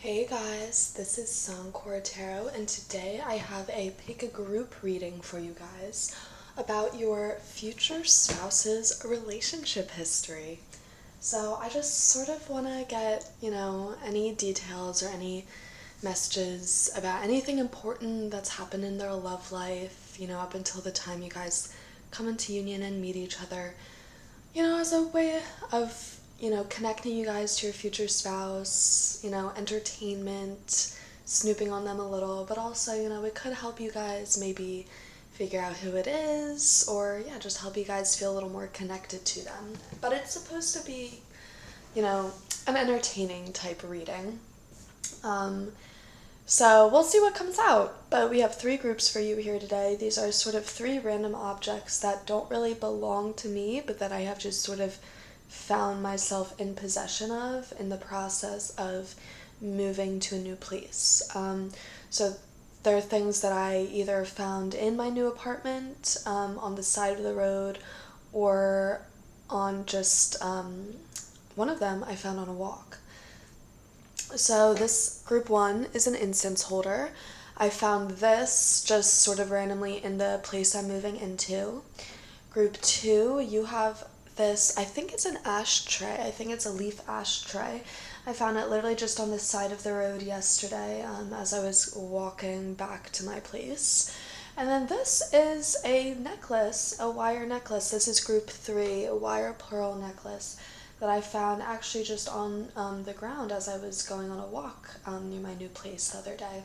Hey guys, this is SansCorpsTarot, and today I have a pick a group reading for you guys about your future spouse's relationship history. So I just sort of want to get, any details or any messages about anything important that's happened in their love life, up until the time you guys come into union and meet each other, as a way of connecting you guys to your future spouse, entertainment, snooping on them a little, but also, it could help you guys maybe figure out who it is, or just help you guys feel a little more connected to them. But it's supposed to be, an entertaining type reading. So we'll see what comes out, but we have 3 groups for you here today. These are sort of 3 random objects that don't really belong to me, but that I have just sort of found myself in possession of in the process of moving to a new place. So there are things that I either found in my new apartment, on the side of the road, or on just one of them I found on a walk. So this group 1 is an incense holder. I found this just sort of randomly in the place I'm moving into. Group 2, you have this, I think it's an ashtray. I think it's a leaf ashtray. I found it literally just on the side of the road yesterday as I was walking back to my place. And then this is a necklace, a wire necklace. This is group 3, a wire pearl necklace that I found actually just on the ground as I was going on a walk near my new place the other day.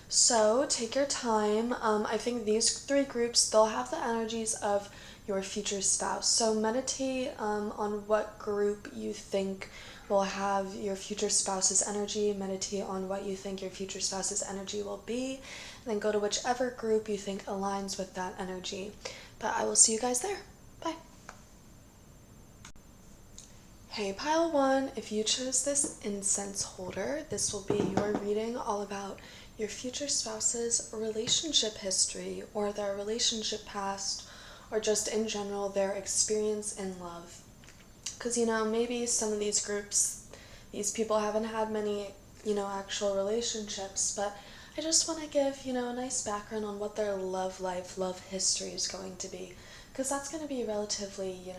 So take your time. I think these 3 groups, they'll have the energies of your future spouse. So meditate on what group you think will have your future spouse's energy. Meditate on what you think your future spouse's energy will be. And then go to whichever group you think aligns with that energy. But I will see you guys there. Bye. Hey Pile 1, if you chose this incense holder, this will be your reading all about your future spouse's relationship history or their relationship past, or just in general their experience in love. Because, maybe some of these groups, these people haven't had many, actual relationships, but I just want to give, a nice background on what their love life, love history is going to be. Because that's going to be relatively,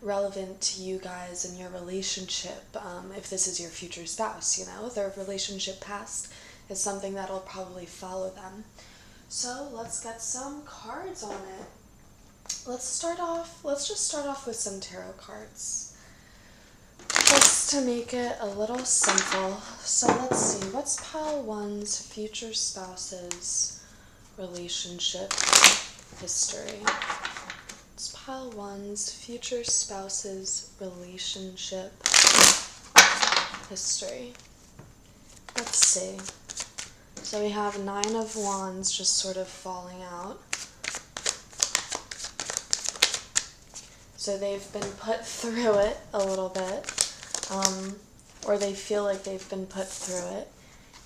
relevant to you guys and your relationship, if this is your future spouse, their relationship past is something that'll probably follow them. So let's get some cards on it. Let's just start off with some tarot cards, just to make it a little simple. So let's see, what's Pile 1's future spouse's relationship history? What's Pile 1's future spouse's relationship history? Let's see. So we have 9 of Wands just sort of falling out. So they've been put through it a little bit, or they feel like they've been put through it.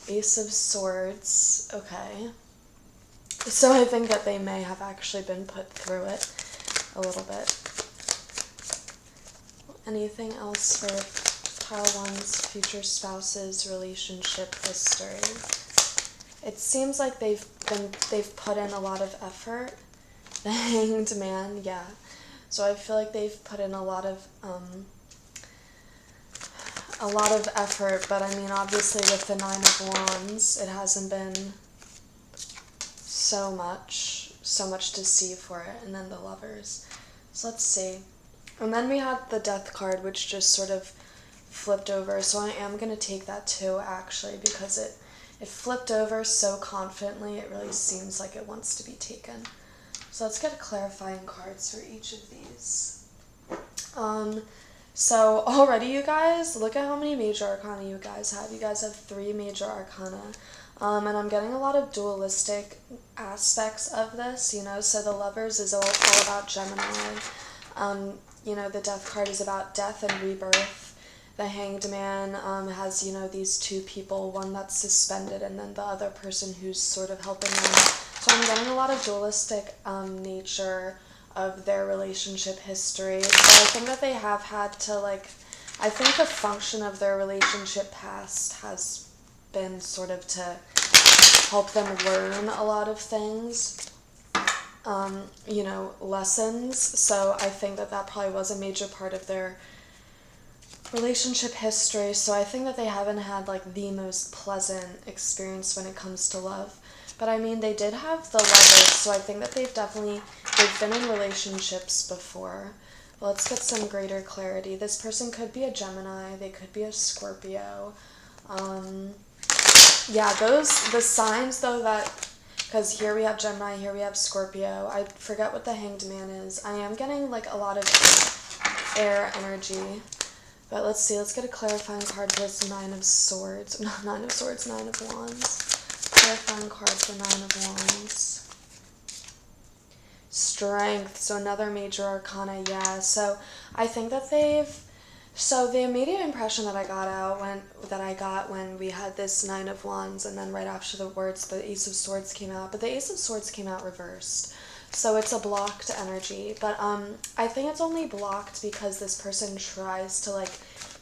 Ace of Swords, okay. So I think that they may have actually been put through it a little bit. Anything else for Pile 1's future spouse's relationship history? It seems like they've put in a lot of effort. The Hanged Man, yeah. So I feel like they've put in a lot of effort, but I mean, obviously with the 9 of Wands, it hasn't been so much to see for it, and then the Lovers. So let's see. And then we had the Death card, which just sort of flipped over, so I am going to take that too, actually, because it flipped over so confidently, it really seems like it wants to be taken. So let's get clarifying cards for each of these. So already, you guys, look at how many major arcana you guys have. You guys have 3 major arcana. And I'm getting a lot of dualistic aspects of this, so the Lovers is all about Gemini. The Death card is about death and rebirth. The Hanged Man has, these 2 people, one that's suspended and then the other person who's sort of helping them. So I'm getting a lot of dualistic nature of their relationship history. But I think that they have had to, I think the function of their relationship past has been sort of to help them learn a lot of things, you know, lessons. So I think that that probably was a major part of their relationship history. So I think that they haven't had like the most pleasant experience when it comes to love. But I mean, they did have the Lovers, so I think that they've been in relationships before. But let's get some greater clarity. This person could be a Gemini, they could be a Scorpio. Yeah, the signs though that, because here we have Gemini, here we have Scorpio. I forget what the Hanged Man is. I am getting like a lot of air energy. But let's see, let's get a clarifying card for this Nine of Swords. Not Nine of Swords, Nine of Wands. Clarifying card for Nine of Wands. Strength, so another major arcana, yeah. So I think that so the immediate impression that I got when we had this Nine of Wands, and then right after the words, the Ace of Swords came out, but the Ace of Swords came out reversed. So it's a blocked energy, but I think it's only blocked because this person tries to like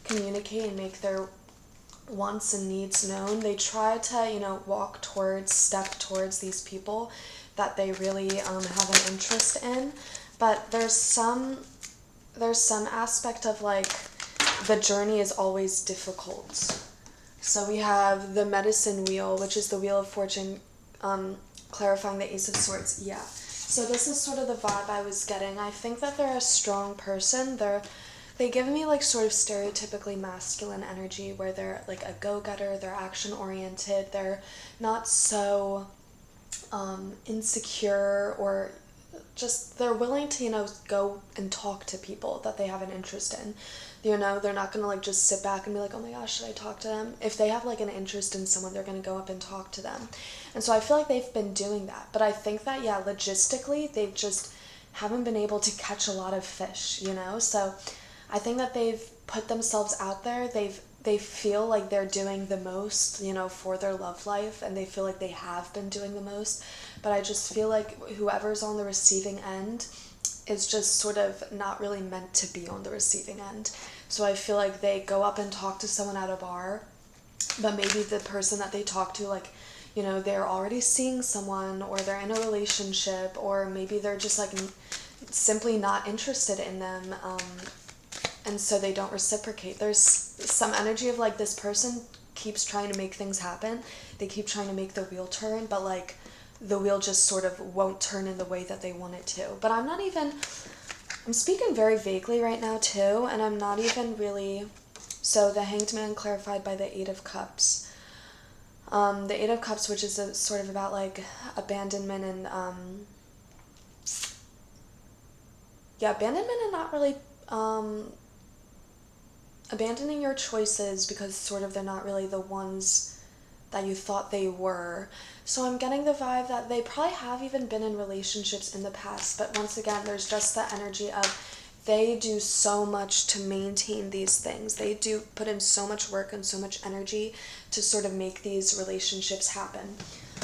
communicate and make their wants and needs known. They try to, you know, step towards these people that they really have an interest in, but there's some aspect of like the journey is always difficult. So we have the Medicine Wheel, which is the Wheel of Fortune, clarifying the Ace of Swords. Yeah. So this is sort of the vibe I was getting. I think that they're a strong person. They give me like sort of stereotypically masculine energy where they're like a go-getter, they're action-oriented, they're not so insecure, or just they're willing to, you know, go and talk to people that they have an interest in. You know, they're not going to like just sit back and be like, oh my gosh, should I talk to them? If they have like an interest in someone, they're going to go up and talk to them. And so I feel like they've been doing that. But I think that, yeah, logistically, they've just haven't been able to catch a lot of fish, you know? So I think that they've put themselves out there. They feel like they're doing the most, you know, for their love life, and they feel like they have been doing the most. But I just feel like whoever's on the receiving end is just sort of not really meant to be on the receiving end. So I feel like they go up and talk to someone at a bar, but maybe the person that they talk to, like, you know, they're already seeing someone, or they're in a relationship, or maybe they're just like simply not interested in them, and so they don't reciprocate. There's some energy of like this person keeps trying to make things happen. They keep trying to make the wheel turn, but like the wheel just sort of won't turn in the way that they want it to. But I'm speaking very vaguely right now too, and I'm not even really. So the Hanged Man clarified by the Eight of Cups. The Eight of Cups, which is sort of about like abandonment and abandonment and not really abandoning your choices because sort of they're not really the ones that you thought they were. So I'm getting the vibe that they probably have even been in relationships in the past, but once again, there's just the energy of they do so much to maintain these things. They do put in so much work and so much energy to sort of make these relationships happen.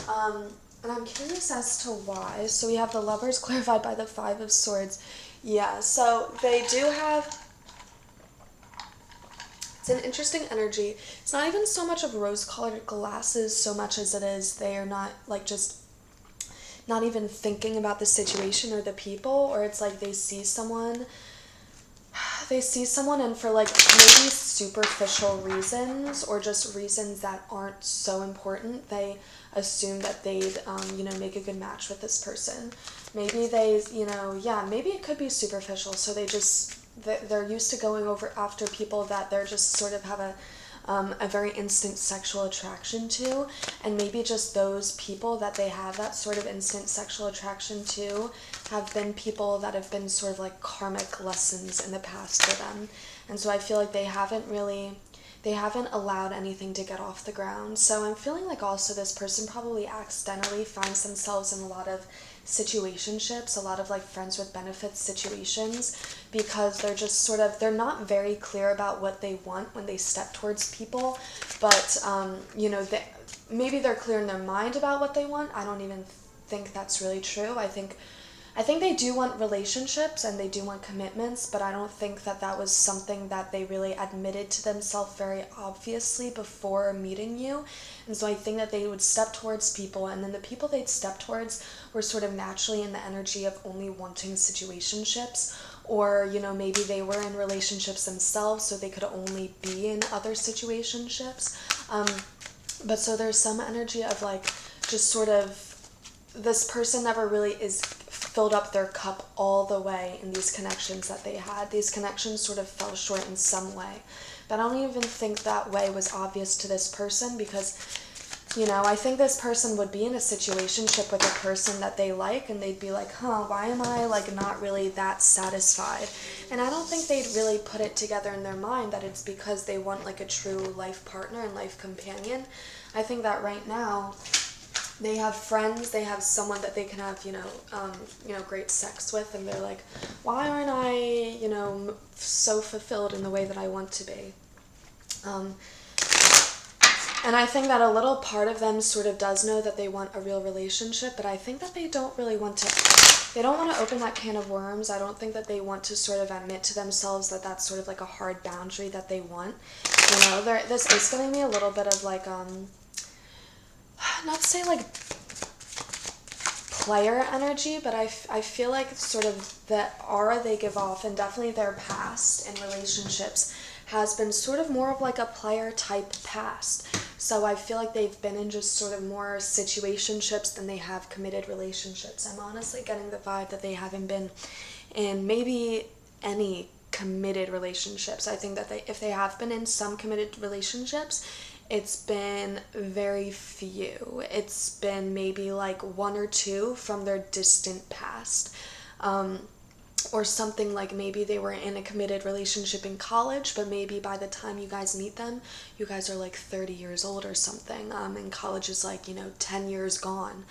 And I'm curious as to why. So we have the Lovers clarified by the Five of Swords. Yeah, so they do have... It's an interesting energy. It's not even so much of rose-colored glasses so much as it is they are not like just not even thinking about the situation or the people, or it's like they see someone and for like maybe superficial reasons or just reasons that aren't so important, they assume that they'd make a good match with this person. Maybe maybe it could be superficial, so they're used to going over after people that they're just sort of have a very instant sexual attraction to, and maybe just those people that they have that sort of instant sexual attraction to have been people that have been sort of like karmic lessons in the past for them. And so I feel like they haven't allowed anything to get off the ground. So I'm feeling like also this person probably accidentally finds themselves in a lot of situationships, a lot of like friends with benefits situations, because they're just they're not very clear about what they want when they step towards people, but maybe they're clear in their mind about what they want. I don't even think that's really true. I think I think they do want relationships and they do want commitments, but I don't think that that was something that they really admitted to themselves very obviously before meeting you. And so I think that they would step towards people, and then the people they'd step towards were sort of naturally in the energy of only wanting situationships, or, you know, maybe they were in relationships themselves, so they could only be in other situationships. But so there's some energy of like just sort of this person never really is filled up their cup all the way in these connections that they had. These connections sort of fell short in some way. But I don't even think that way was obvious to this person because, you know, I think this person would be in a situationship with a person that they like and they'd be like, why am I like not really that satisfied? And I don't think they'd really put it together in their mind that it's because they want like a true life partner and life companion. I think that right now they have friends, they have someone that they can have, great sex with, and they're like, why aren't I, so fulfilled in the way that I want to be? And I think that a little part of them sort of does know that they want a real relationship, but I think that they don't really want to, they don't want to open that can of worms. I don't think that they want to sort of admit to themselves that that's sort of like a hard boundary that they want. This is giving me a little bit of like, not to say like player energy, but I feel like sort of the aura they give off, and definitely their past in relationships has been sort of more of like a player type past. So I feel like they've been in just sort of more situationships than they have committed relationships. I'm honestly getting the vibe that they haven't been in maybe any committed relationships. I think that if they have been in some committed relationships, it's been very few. It's been maybe like one or two from their distant past. Or something like maybe they were in a committed relationship in college, but maybe by the time you guys meet them, you guys are like 30 years old or something. And college is like, 10 years gone.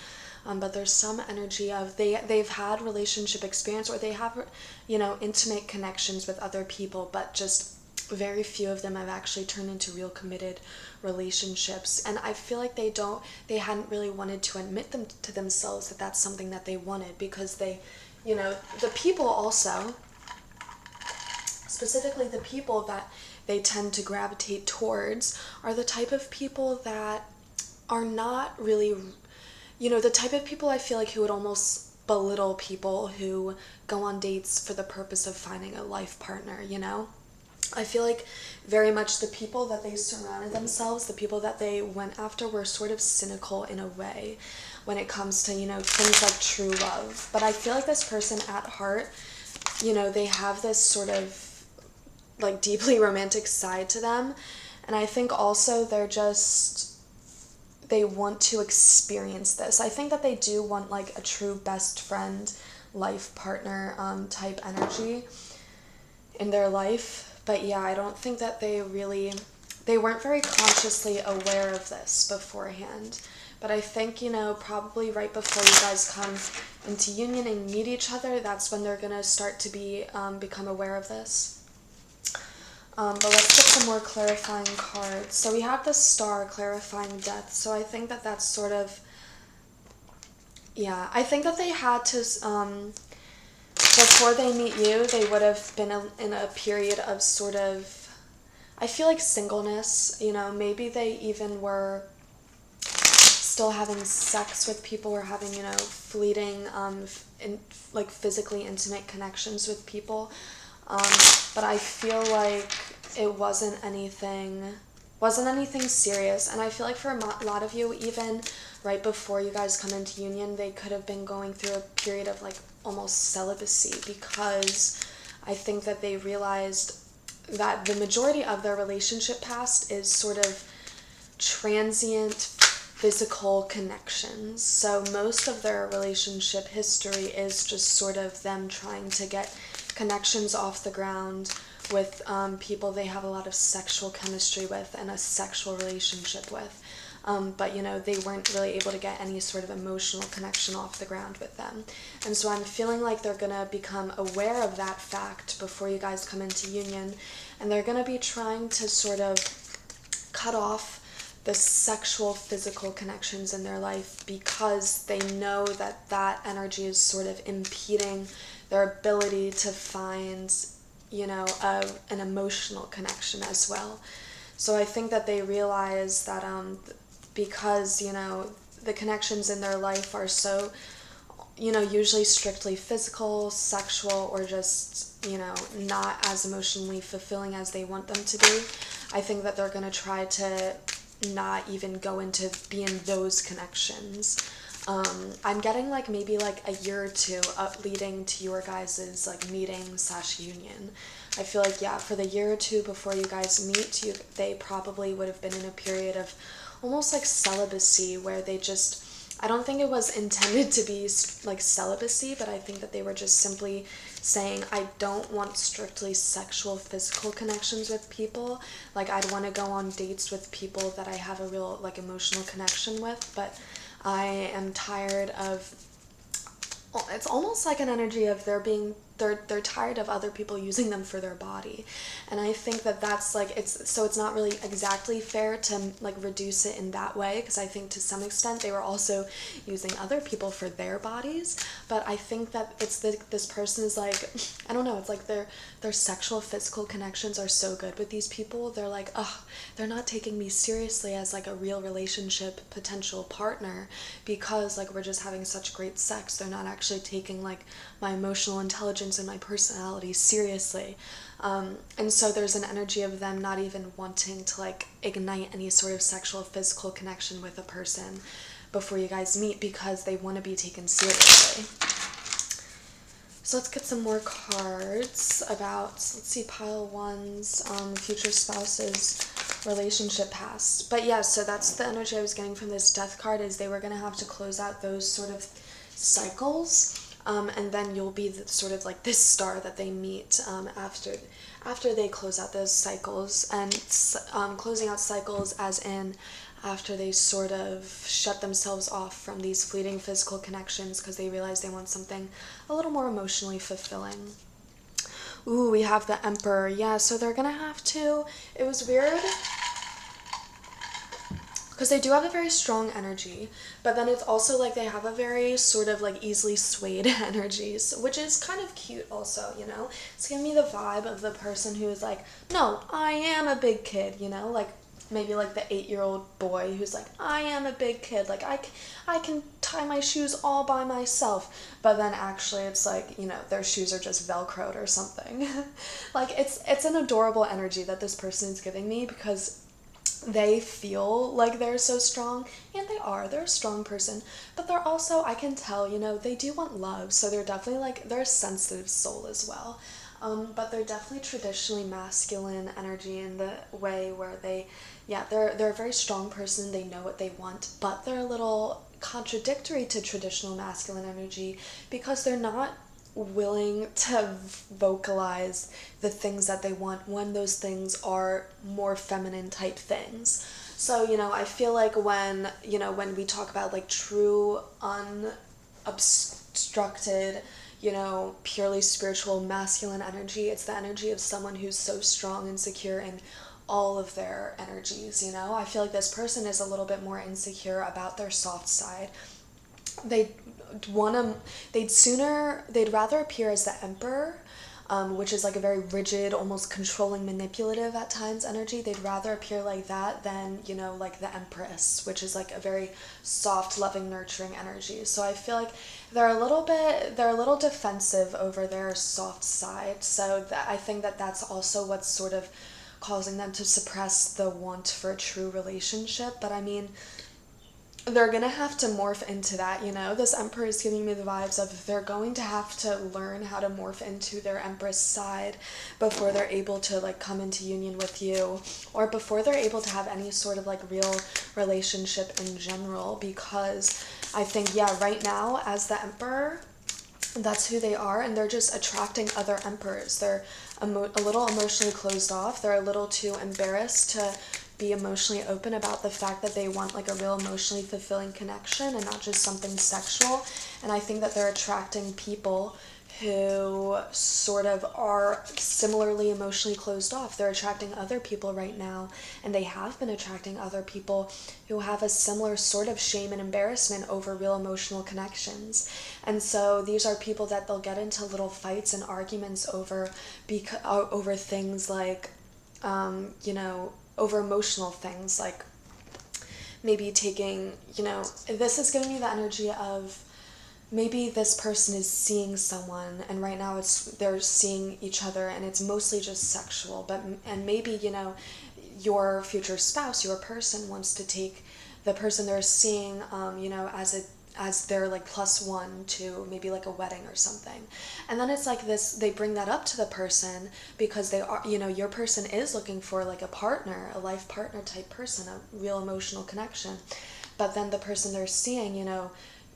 But there's some energy of they've had relationship experience, or they have, intimate connections with other people, but just very few of them have actually turned into real committed relationships. And I feel like they hadn't really wanted to admit them to themselves that that's something that they wanted, because they, the people also, specifically the people that they tend to gravitate towards, are the type of people that are not really, the type of people I feel like who would almost belittle people who go on dates for the purpose of finding a life partner, I feel like very much the people that they surrounded themselves, the people that they went after, were sort of cynical in a way when it comes to, things like true love. But I feel like this person at heart, they have this sort of like deeply romantic side to them. And I think also they want to experience this. I think that they do want like a true best friend, life partner type energy in their life. But yeah, I don't think that they weren't very consciously aware of this beforehand. But I think, probably right before you guys come into union and meet each other, that's when they're going to start to become aware of this. But let's get some more clarifying cards. So we have the Star clarifying death. So I think that that's sort of, yeah, I think that they had to, before they meet you, they would have been in a period of sort of, I feel like singleness, maybe they even were still having sex with people, or having, fleeting, like physically intimate connections with people. But I feel like it wasn't anything serious. And I feel like for a lot of you, even right before you guys come into union, they could have been going through a period of like almost celibacy, because I think that they realized that the majority of their relationship past is sort of transient physical connections. So most of their relationship history is just sort of them trying to get connections off the ground with people they have a lot of sexual chemistry with and a sexual relationship with. But, they weren't really able to get any sort of emotional connection off the ground with them. And so I'm feeling like they're going to become aware of that fact before you guys come into union, and they're going to be trying to sort of cut off the sexual physical connections in their life, because they know that that energy is sort of impeding their ability to find, you know, an emotional connection as well. So I think that they realize that because, you know, the connections in their life are so, you know, usually strictly physical, sexual, or just, you know, not as emotionally fulfilling as they want them to be, I think that they're going to try to not even go into being those connections. I'm getting like maybe like a year or two up leading to your guys's like meeting / union. I feel like, yeah, for the year or two before you guys meet, they probably would have been in a period of almost like celibacy, where they just, I don't think it was intended to be like celibacy, but I think that they were just simply saying, I don't want strictly sexual physical connections with people. Like, I'd want to go on dates with people that I have a real like emotional connection with, but I am tired of, it's almost like an energy of they're tired of other people using them for their body. And I think that that's like, it's not really exactly fair to like reduce it in that way, because I think to some extent they were also using other people for their bodies. But I think that it's this person is like, I don't know, it's like their sexual physical connections are so good with these people. They're like, oh, they're not taking me seriously as like a real relationship potential partner, because like we're just having such great sex. They're not actually taking like my emotional intelligence and my personality seriously. And so there's an energy of them not even wanting to like ignite any sort of sexual physical connection with a person before you guys meet, because they want to be taken seriously. So let's get some more cards about, let's see, pile ones, future spouses, relationship past. But yeah, so that's the energy I was getting from this death card, is they were going to have to close out those sort of cycles. And then you'll be sort of like this star that they meet after they close out those cycles. And closing out cycles as in after they sort of shut themselves off from these fleeting physical connections, because they realize they want something a little more emotionally fulfilling. Ooh, we have the Emperor. Yeah, so they're gonna have to, it was weird, because they do have a very strong energy, but then it's also like they have a very sort of like easily swayed energies, which is kind of cute also, you know? It's giving me the vibe of the person who is like, no, I am a big kid, you know? Like maybe like the 8-year-old boy who's like, I am a big kid, like I can tie my shoes all by myself, but then actually it's like, you know, their shoes are just velcroed or something. Like it's an adorable energy that this person is giving me, because they feel like they're so strong, and they're a strong person, but they're also, I can tell, you know, they do want love, so they're definitely like, they're a sensitive soul as well. But they're definitely traditionally masculine energy in the way where they're a very strong person, they know what they want, but they're a little contradictory to traditional masculine energy, because they're not willing to vocalize the things that they want when those things are more feminine type things. So, you know, I feel like when we talk about like true unobstructed, you know, purely spiritual masculine energy, it's the energy of someone who's so strong and secure in all of their energies, you know? I feel like this person is a little bit more insecure about their soft side. They'd rather appear as the Emperor, which is like a very rigid, almost controlling, manipulative at times energy. They'd rather appear like that than, you know, like the Empress, which is like a very soft, loving, nurturing energy. So I feel like they're a little defensive over their soft side. So I think that that's also what's sort of causing them to suppress the want for a true relationship. But I mean, they're gonna have to morph into that, you know? This Emperor is giving me the vibes of they're going to have to learn how to morph into their Empress side before they're able to like come into union with you, or before they're able to have any sort of like real relationship in general, because I think, yeah, right now as the Emperor, that's who they are, and they're just attracting other emperors. They're a little emotionally closed off. They're a little too embarrassed to be emotionally open about the fact that they want like a real emotionally fulfilling connection and not just something sexual. And I think that they're attracting people who sort of are similarly emotionally closed off. They're attracting other people right now, and they have been attracting other people who have a similar sort of shame and embarrassment over real emotional connections. And so these are people that they'll get into little fights and arguments over things like, over emotional things, like maybe taking, this is giving me the energy of maybe this person is seeing someone, and right now they're seeing each other, and it's mostly just sexual, and maybe, your future spouse, your person, wants to take the person they're seeing, as their like plus one to maybe like a wedding or something. And then it's like this, they bring that up to the person because they are, your person is looking for like a partner, a life partner type person, a real emotional connection. But then the person they're seeing,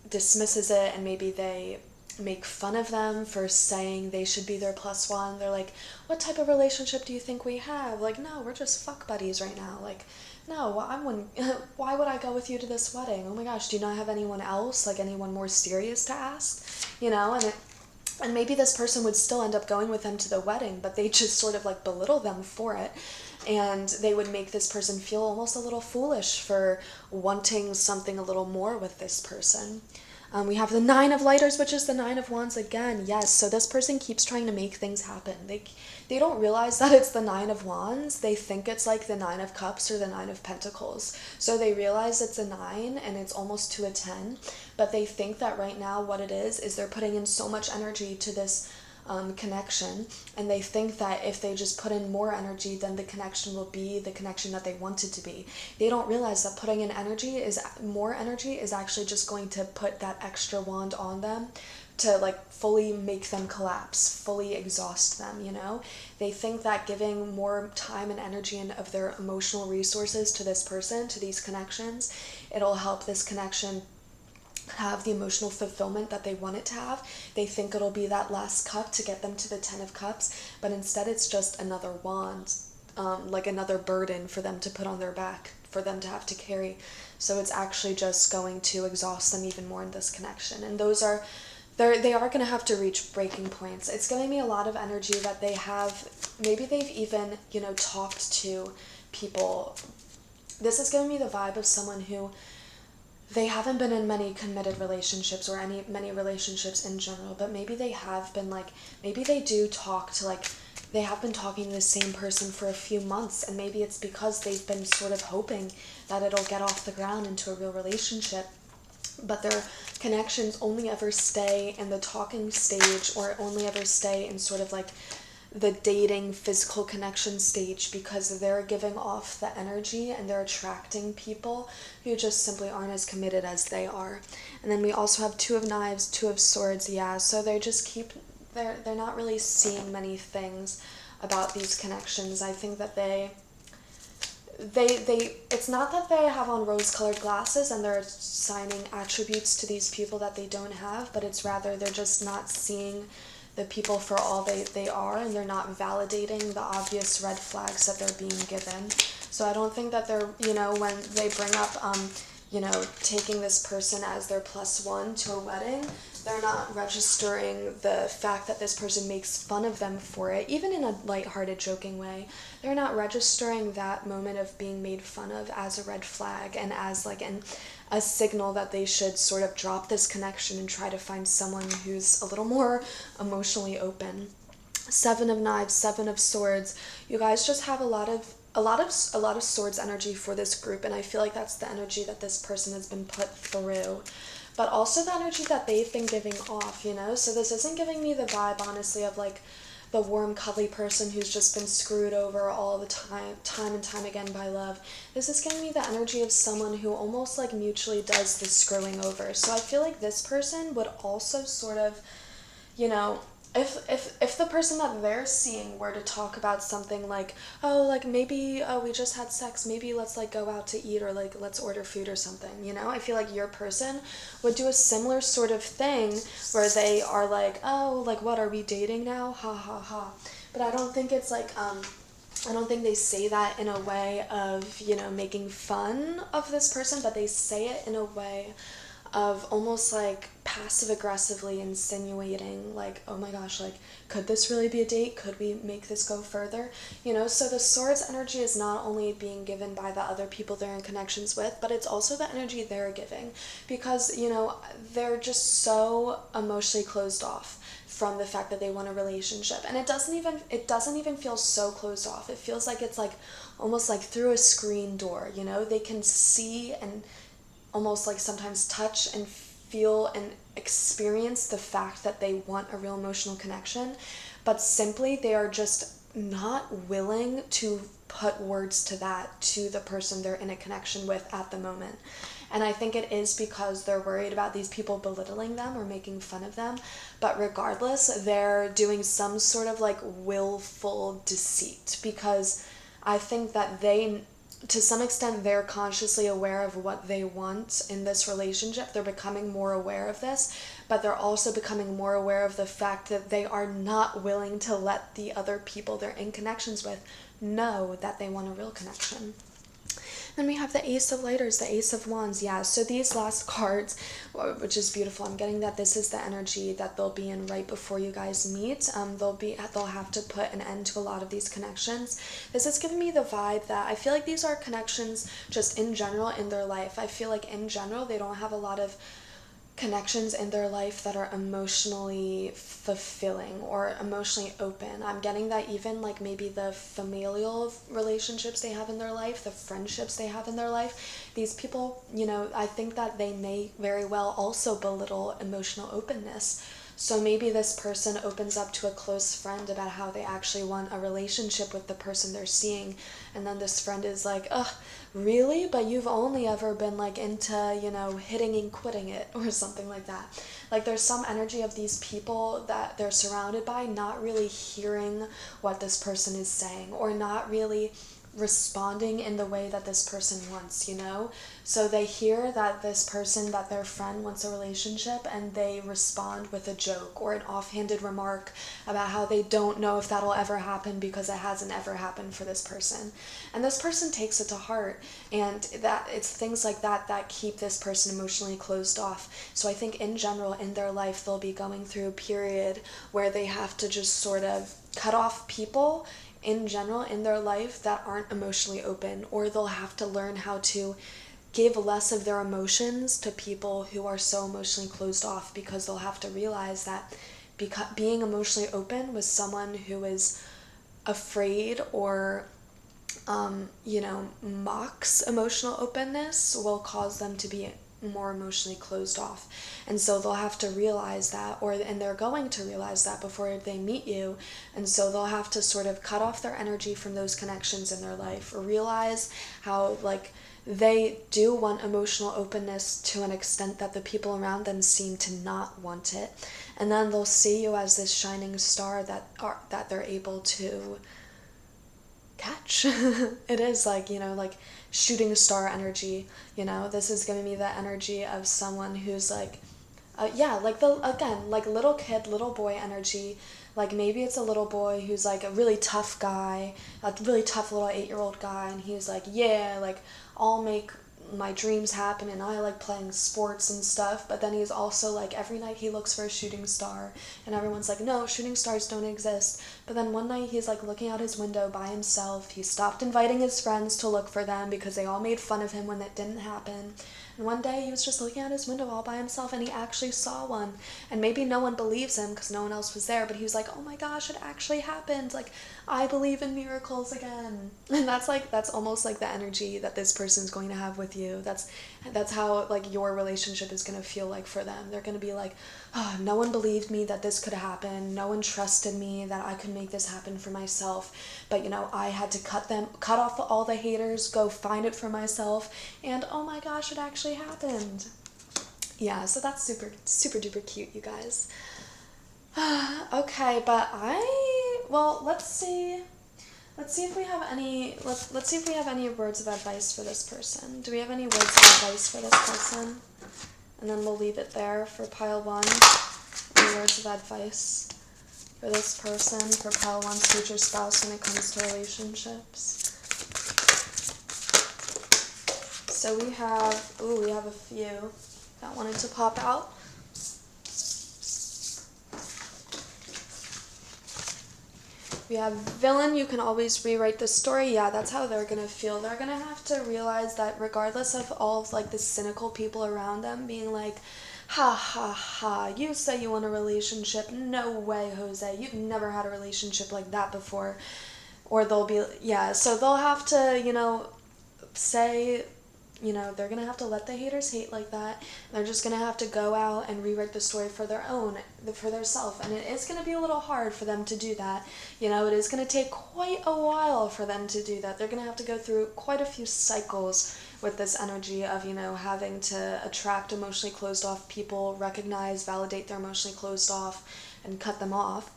dismisses it, and maybe they make fun of them for saying they should be their plus one. They're like, what type of relationship do you think we have? Like, no, we're just fuck buddies right now. Like, no, I wouldn't, why would I go with you to this wedding? Oh my gosh, do you not have anyone else, like anyone more serious to ask? And maybe this person would still end up going with them to the wedding, but they just sort of like belittle them for it. And they would make this person feel almost a little foolish for wanting something a little more with this person. We have the Nine of Lighters, which is the Nine of Wands again. Yes, so this person keeps trying to make things happen. They don't realize that it's the Nine of Wands. They think it's like the Nine of Cups or the Nine of Pentacles. So they realize it's a 9 and it's almost to a 10. But they think that right now what it is they're putting in so much energy to this connection, and they think that if they just put in more energy, then the connection will be the connection that they want it to be. They don't realize that putting in more energy is actually just going to put that extra wand on them to like fully make them collapse, fully exhaust them. They think that giving more time and energy and of their emotional resources to this person, to these connections, it'll help this connection have the emotional fulfillment that they want it to have. They think it'll be that last cup to get them to the 10 of Cups, but instead it's just another wand, like another burden for them to put on their back, for them to have to carry. So it's actually just going to exhaust them even more in this connection. And they are going to have to reach breaking points. It's giving me a lot of energy that they have, maybe they've even, talked to people. This is giving me the vibe of someone who they haven't been in many committed relationships or many relationships in general, but maybe they have been maybe they do talk to they have been talking to the same person for a few months, and maybe it's because they've been sort of hoping that it'll get off the ground into a real relationship, but their connections only ever stay in the talking stage, or only ever stay in sort of the dating physical connection stage, because they're giving off the energy and they're attracting people who just simply aren't as committed as they are. And then we also have Two of Knives, Two of Swords. Yeah, so they just they're not really seeing many things about these connections. I think that they it's not that they have on rose-colored glasses and they're assigning attributes to these people that they don't have, but it's rather they're just not seeing the people for all they are, and they're not validating the obvious red flags that they're being given. So I don't think that they're, when they bring up, taking this person as their plus one to a wedding, they're not registering the fact that this person makes fun of them for it, even in a lighthearted, joking way. They're not registering that moment of being made fun of as a red flag and as a signal that they should sort of drop this connection and try to find someone who's a little more emotionally open. Seven of Knives, Seven of Swords. You guys just have a lot of swords energy for this group, and I feel like that's the energy that this person has been put through, but also the energy that they've been giving off, So this isn't giving me the vibe, honestly, of the warm, cuddly person who's just been screwed over all the time and time again by love. This is giving me the energy of someone who almost mutually does the screwing over. So I feel like this person would also sort of, if the person that they're seeing were to talk about something maybe we just had sex, maybe let's go out to eat, or let's order food or something, I feel like your person would do a similar sort of thing where they are what, are we dating now, ha ha ha. But I don't think it's I don't think they say that in a way of making fun of this person, but they say it in a way of almost like passive aggressively insinuating like, oh my gosh, like, could this really be a date? Could we make this go further? You know, so the Swords energy is not only being given by the other people they're in connections with, but it's also the energy they're giving, because, you know, they're just so emotionally closed off from the fact that they want a relationship. And it doesn't even feel so closed off. It feels like it's like almost like through a screen door, you know? They can see and almost like sometimes touch and feel and experience the fact that they want a real emotional connection, but simply they are just not willing to put words to that to the person they're in a connection with at the moment. And I think it is because they're worried about these people belittling them or making fun of them. But regardless, they're doing some sort of like willful deceit, because I think that they, to some extent, they're consciously aware of what they want in this relationship. They're becoming more aware of this, but they're also becoming more aware of the fact that they are not willing to let the other people they're in connections with know that they want a real connection. Then we have the Ace of Lighters, the Ace of Wands. Yeah, so these last cards, which is beautiful, I'm getting that this is the energy that they'll be in right before you guys meet. They'll have to put an end to a lot of these connections. This is giving me the vibe that I feel like these are connections just in general in their life. I feel like in general they don't have a lot of connections in their life that are emotionally fulfilling or emotionally open. I'm getting that even like maybe the familial relationships they have in their life, the friendships they have in their life, these people, you know, I think that they may very well also belittle emotional openness. So maybe this person opens up to a close friend about how they actually want a relationship with the person they're seeing, and then this friend is like, ugh, really? But you've only ever been like into, you know, hitting and quitting it or something like that. Like there's some energy of these people that they're surrounded by not really hearing what this person is saying, or not really responding in the way that this person wants, you know? So they hear that this person, that their friend wants a relationship, and they respond with a joke or an offhanded remark about how they don't know if that'll ever happen because it hasn't ever happened for this person. And this person takes it to heart, and that it's things like that that keep this person emotionally closed off. So I think in general in their life they'll be going through a period where they have to just sort of cut off people in general in their life that aren't emotionally open, or they'll have to learn how to give less of their emotions to people who are so emotionally closed off, because they'll have to realize that being emotionally open with someone who is afraid or mocks emotional openness will cause them to be more emotionally closed off. And so they'll have to realize that, and they're going to realize that before they meet you. And so they'll have to sort of cut off their energy from those connections in their life, or realize how like they do want emotional openness to an extent that the people around them seem to not want it. And then they'll see you as this shining star that they're able to catch. It is like, you know, like shooting star energy, you know. This is giving me the energy of someone who's like like like little kid, little boy energy. Like maybe it's a little boy who's like a really tough guy, a really tough little 8-year-old guy, and he's like, yeah, like I'll make my dreams happen, and I like playing sports and stuff. But then he's also like, every night he looks for a shooting star, and everyone's like, no, shooting stars don't exist. But then one night he's like looking out his window by himself. He stopped inviting his friends to look for them because they all made fun of him when that didn't happen. And one day he was just looking out his window all by himself, and he actually saw one. And maybe no one believes him because no one else was there, but he was like, oh my gosh, it actually happened. Like, I believe in miracles again. And that's almost like the energy that this person's going to have with you. That's how like your relationship is going to feel like for them. They're going to be like, oh, no one believed me that this could happen. No one trusted me that I could make this happen for myself. But you know, I had to cut off all the haters, go find it for myself, and oh my gosh, it actually happened. Yeah, so that's super, super duper cute, you guys. Okay, but let's see if we have any, let's see if we have any words of advice for this person. Do we have any words of advice for this person? And then we'll leave it there for pile 1. Any words of advice for this person, for pile 1's future spouse when it comes to relationships? So we have a few. that wanted to pop out. We have villain, you can always rewrite the story. Yeah, that's how they're going to feel. They're going to have to realize that regardless of all of like the cynical people around them being like, ha ha ha, you say you want a relationship. No way, Jose. You've never had a relationship like that before. Or they'll be, yeah, so they'll have to, you know, say, you know, they're going to have to let the haters hate like that. They're just going to have to go out and rewrite the story for their own, for their self. And it is going to be a little hard for them to do that. You know, it is going to take quite a while for them to do that. They're going to have to go through quite a few cycles with this energy of, you know, having to attract emotionally closed off people, recognize, validate their emotionally closed off, and cut them off.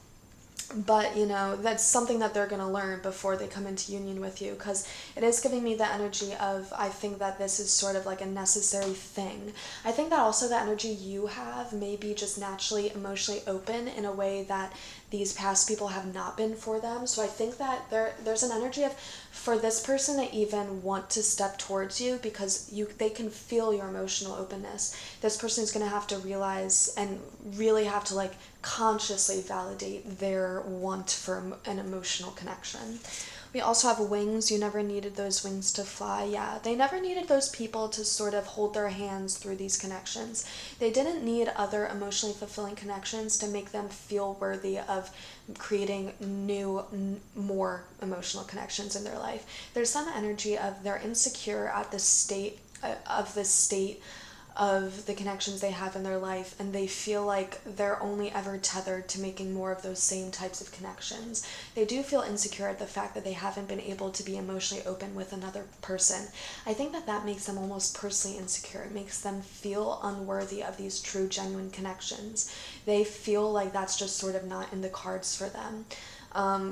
But, you know, that's something that they're going to learn before they come into union with you, because it is giving me the energy of, I think that this is sort of like a necessary thing. I think that also the energy you have may be just naturally emotionally open in a way that these past people have not been for them. So I think that there's an energy of, for this person to even want to step towards you, because they can feel your emotional openness. This person is going to have to realize and really have to like consciously validate their want for an emotional connection. We also have wings. You never needed those wings to fly. Yeah, they never needed those people to sort of hold their hands through these connections. They didn't need other emotionally fulfilling connections to make them feel worthy of creating new, more emotional connections in their life. There's some energy of they're insecure at the state of the connections they have in their life, and they feel like they're only ever tethered to making more of those same types of connections. They do feel insecure at the fact that they haven't been able to be emotionally open with another person. I think that makes them almost personally insecure. It makes them feel unworthy of these true, genuine connections. They feel like that's just sort of not in the cards for them.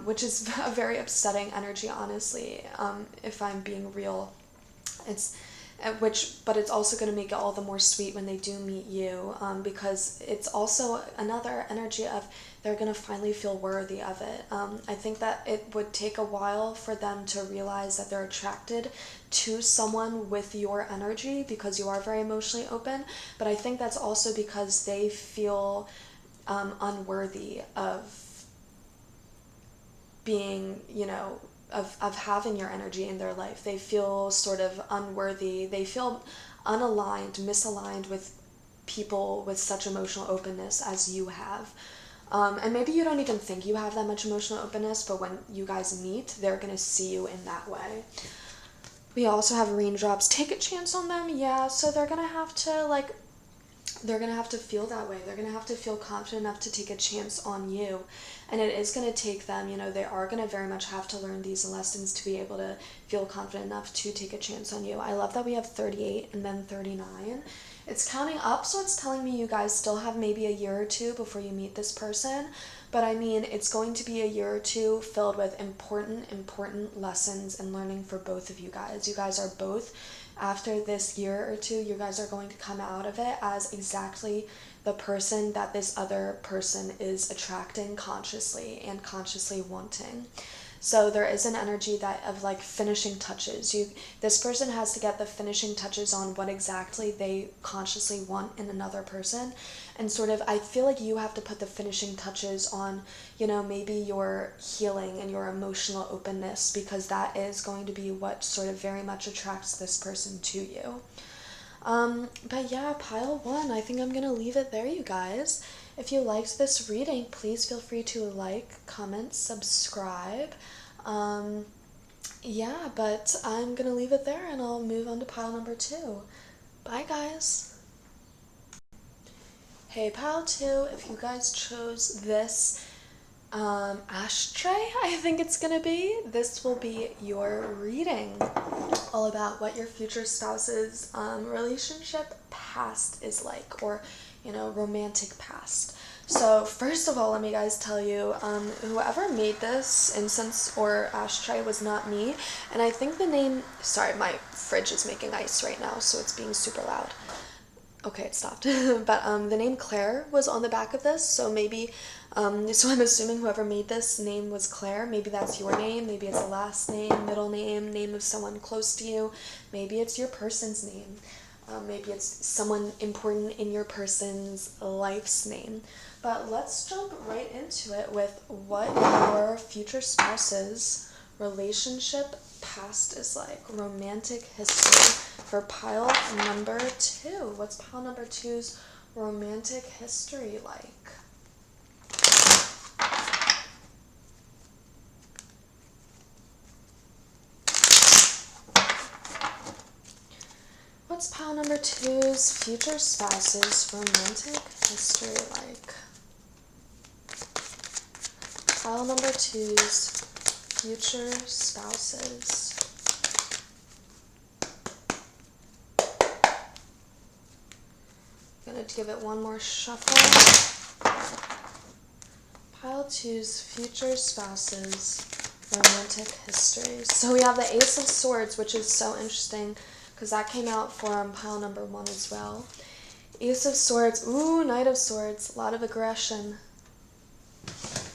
Which is a very upsetting energy, honestly, if I'm being real. But it's also going to make it all the more sweet when they do meet you, because it's also another energy of they're going to finally feel worthy of it. I think that it would take a while for them to realize that they're attracted to someone with your energy, because you are very emotionally open, but I think that's also because they feel unworthy of being, you know, of having your energy in their life. They feel sort of unworthy. They feel unaligned, misaligned with people with such emotional openness as you have. And maybe you don't even think you have that much emotional openness, but when you guys meet, they're going to see you in that way. We also have raindrops. Take a chance on them. Yeah, so they're going to have to feel that way. They're going to have to feel confident enough to take a chance on you. And it is going to take them, you know, they are going to very much have to learn these lessons to be able to feel confident enough to take a chance on you. I love that we have 38 and then 39. It's counting up, so it's telling me you guys still have maybe a year or two before you meet this person. But I mean, it's going to be a year or two filled with important lessons and learning for both of you guys. You guys are both, after this year or two, you guys are going to come out of it as exactly the person that this other person is attracting consciously and consciously wanting. So there is an energy that of like finishing touches. This person has to get the finishing touches on what exactly they consciously want in another person. And sort of, I feel like you have to put the finishing touches on, you know, maybe your healing and your emotional openness, because that is going to be what sort of very much attracts this person to you. But yeah, pile 1, I think I'm going to leave it there, you guys. If you liked this reading, please feel free to like, comment, subscribe. Yeah, but I'm going to leave it there and I'll move on to pile number 2. Bye, guys. Hey, pile 2, if you guys chose this ashtray, I think it's gonna be, this will be your reading, all about what your future spouse's relationship past is like, or, you know, romantic past. So first of all, let me guys tell you, whoever made this incense or ashtray was not me, and I think the name, sorry, my fridge is making ice right now, so it's being super loud. Okay, it stopped. But the name Claire was on the back of this, so maybe, so I'm assuming whoever made this name was Claire. Maybe that's your name, maybe it's a last name, middle name, name of someone close to you, maybe it's your person's name. Maybe it's someone important in your person's life's name. But let's jump right into it with what your future spouse's relationship past is like. Romantic history for pile number 2. What's pile number 2's romantic history like? What's pile number 2's future spouse's romantic history like? Pile number 2's future spouses. I'm gonna give it one more shuffle. Pile 2's future spouses romantic history. So we have the Ace of Swords, which is so interesting because that came out for pile number 1 as well. Ace of Swords, ooh, Knight of Swords, a lot of aggression.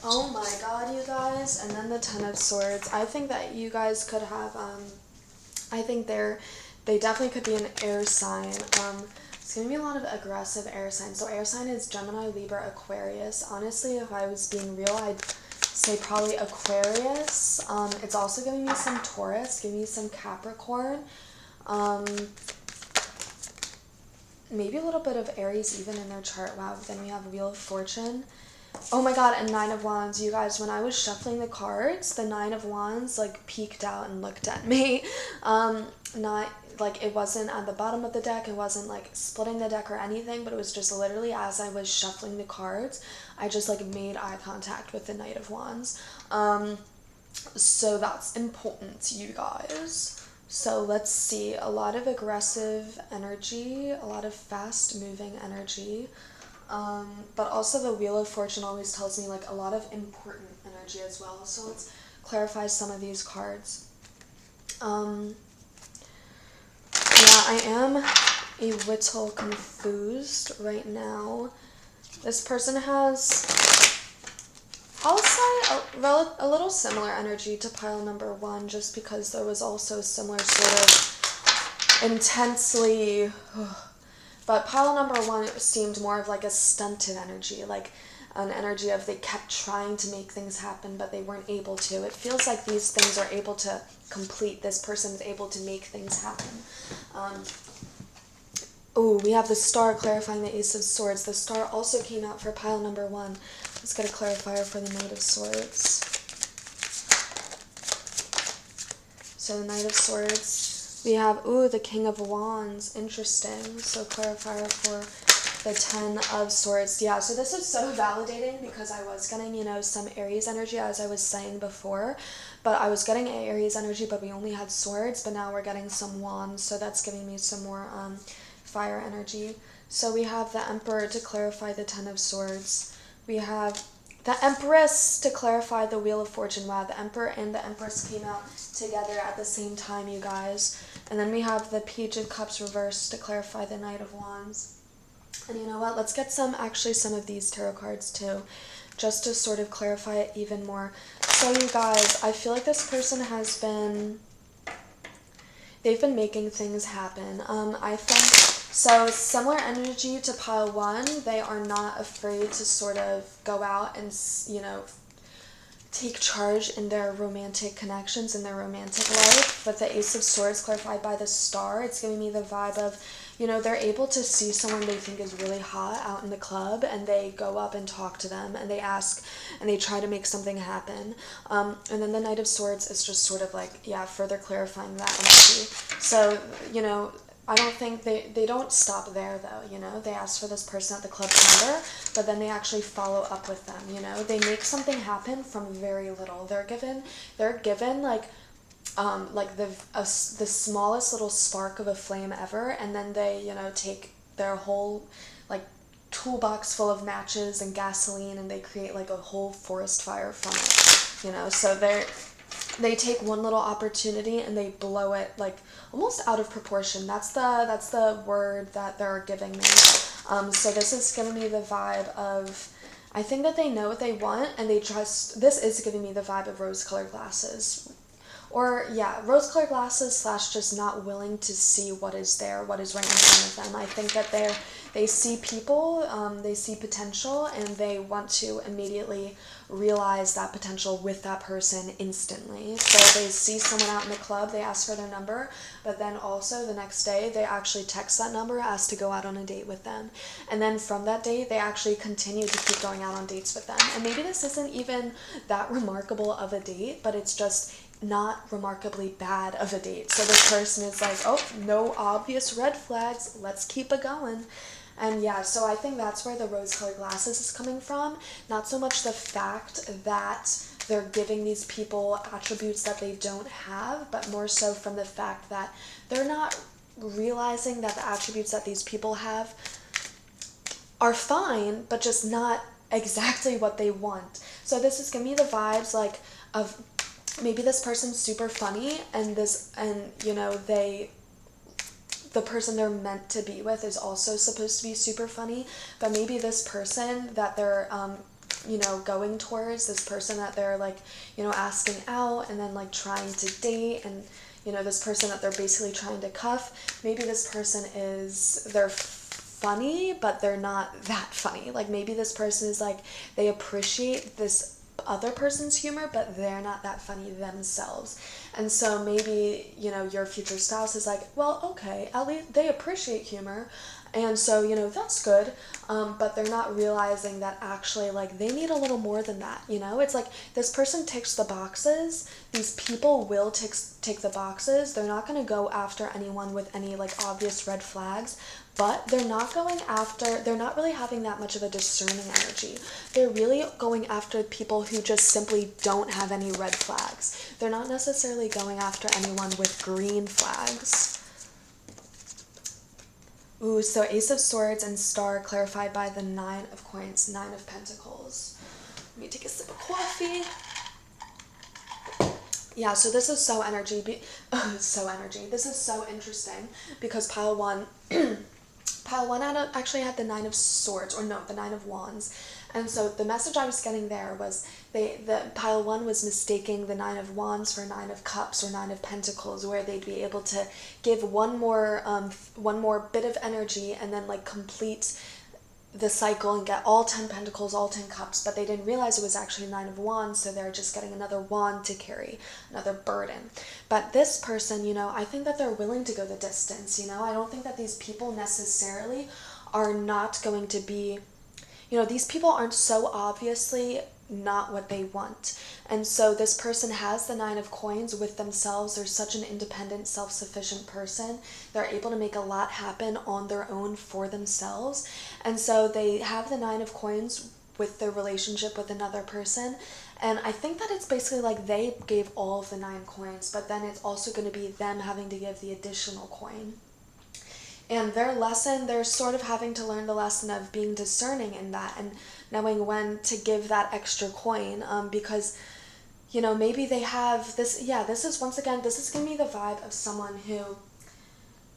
Oh my god, you guys. And then the Ten of Swords. I think that you guys could have, I think they definitely could be an air sign. It's going to be a lot of aggressive air signs. So air sign is Gemini, Libra, Aquarius. Honestly, if I was being real, I'd say probably Aquarius. It's also giving me some Taurus, giving me some Capricorn. Maybe a little bit of Aries even in their chart. Wow, then we have Wheel of Fortune. Oh my god, and Nine of Wands. You guys, when I was shuffling the cards, the Nine of Wands, like, peeked out and looked at me. Not, like, it wasn't at the bottom of the deck. It wasn't, like, splitting the deck or anything, but it was just literally as I was shuffling the cards, I just, like, made eye contact with the Knight of Wands. So that's important, you guys. So let's see. A lot of aggressive energy, a lot of fast-moving energy. But also the Wheel of Fortune always tells me like a lot of important energy as well. So let's clarify some of these cards. Yeah, I am a little confused right now. This person has, I'll say, a little similar energy to pile number 1, just because there was also similar sort of intensely... But pile number 1 seemed more of like a stunted energy, like an energy of they kept trying to make things happen, but they weren't able to. It feels like these things are able to complete. This person is able to make things happen. Oh, we have the Star clarifying the Ace of Swords. The Star also came out for pile number 1. Let's get a clarifier for the Knight of Swords. So the Knight of Swords... We have, ooh, the King of Wands. Interesting. So clarifier for the Ten of Swords. Yeah, so this is so validating because I was getting, you know, some Aries energy, as I was saying before. But I was getting Aries energy, but we only had swords. But now we're getting some wands, so that's giving me some more fire energy. So we have the Emperor to clarify the Ten of Swords. We have the Empress to clarify the Wheel of Fortune. Wow, the Emperor and the Empress came out together at the same time, you guys. And then we have the Page of Cups reversed to clarify the Knight of Wands. And you know what? Let's get some of these tarot cards too, just to sort of clarify it even more. So you guys, I feel like this person has been... They've been making things happen. I think... So similar energy to pile 1, they are not afraid to sort of go out and, you know, take charge in their romantic connections, in their romantic life. But the Ace of Swords clarified by the Star, it's giving me the vibe of, you know, they're able to see someone they think is really hot out in the club, and they go up and talk to them, and they ask, and they try to make something happen. And then the Knight of Swords is just sort of like, yeah, further clarifying that energy. So, you know, I don't think they don't stop there though, you know. They ask for this person at the club number, but then they actually follow up with them, you know. They make something happen from very little. They're given like the smallest little spark of a flame ever, and then they, you know, take their whole like toolbox full of matches and gasoline, and they create like a whole forest fire from it, you know. So they take one little opportunity and they blow it like almost out of proportion. That's the word that they're giving me. So this is giving me the vibe of, I think that they know what they want, and they just, this is giving me the vibe of rose-colored glasses. Or yeah, rose-colored glasses / just not willing to see what is there, what is right in front of them. I think that they see people, they see potential, and they want to immediately realize that potential with that person instantly. So they see someone out in the club, they ask for their number, but then also the next day they actually text that number, ask to go out on a date with them. And then from that date, they actually continue to keep going out on dates with them. And maybe this isn't even that remarkable of a date, but it's just not remarkably bad of a date. So this person is like, oh, no obvious red flags, let's keep it going. And yeah, so I think that's where the rose-colored glasses is coming from. Not so much the fact that they're giving these people attributes that they don't have, but more so from the fact that they're not realizing that the attributes that these people have are fine, but just not exactly what they want. So this is giving me the vibes like of maybe this person's super funny, and you know, the person they're meant to be with is also supposed to be super funny, but maybe this person that they're you know, going towards, this person that they're like, you know, asking out and then like trying to date, and you know, this person that they're basically trying to cuff, maybe this person they're funny, but they're not that funny. Like maybe this person is like, they appreciate this other person's humor, but they're not that funny themselves. And so maybe, you know, your future spouse is like, well, okay, at least they appreciate humor, and so, you know, that's good, but they're not realizing that actually, like, they need a little more than that, you know? It's like, this person ticks the boxes, these people will tick the boxes, they're not going to go after anyone with any, like, obvious red flags, but they're not really having that much of a discerning energy. They're really going after people who just simply don't have any red flags. They're not necessarily going after anyone with green flags. Ooh, so Ace of Swords and Star clarified by the 9 of Coins, 9 of Pentacles. Let me take a sip of coffee. Yeah, so this is so energy. This is so interesting because pile 1 actually had the 9 of Swords, or no, the 9 of Wands. And so the message I was getting there was the pile 1 was mistaking the 9 of Wands for 9 of Cups or 9 of Pentacles, where they'd be able to give one more bit of energy and then like complete the cycle and get all 10 Pentacles, all 10 Cups, but they didn't realize it was actually 9 of Wands, so they're just getting another wand to carry, another burden. But this person, you know, I think that they're willing to go the distance, you know? I don't think that these people necessarily are not going to be, you know, these people aren't so obviously not what they want. And so this person has the 9 of Coins with themselves. They're such an independent, self-sufficient person. They're able to make a lot happen on their own for themselves. And so they have the 9 of Coins with their relationship with another person. And I think that it's basically like they gave all of the 9 coins, but then it's also going to be them having to give the additional coin. And their lesson, they're sort of having to learn the lesson of being discerning in that and knowing when to give that extra coin, because, you know, maybe they have this, this is giving me the vibe of someone who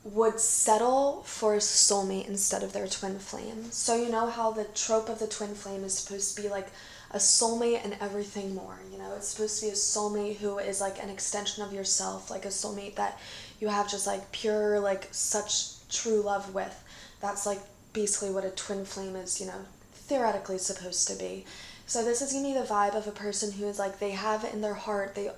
would settle for a soulmate instead of their twin flame. So you know how the trope of the twin flame is supposed to be like a soulmate and everything more, you know? It's supposed to be a soulmate who is like an extension of yourself, like a soulmate that you have just like pure, like such true love with. That's like basically what a twin flame is, you know, theoretically supposed to be. So this is giving me the vibe of a person who is like, they have it in their heart, they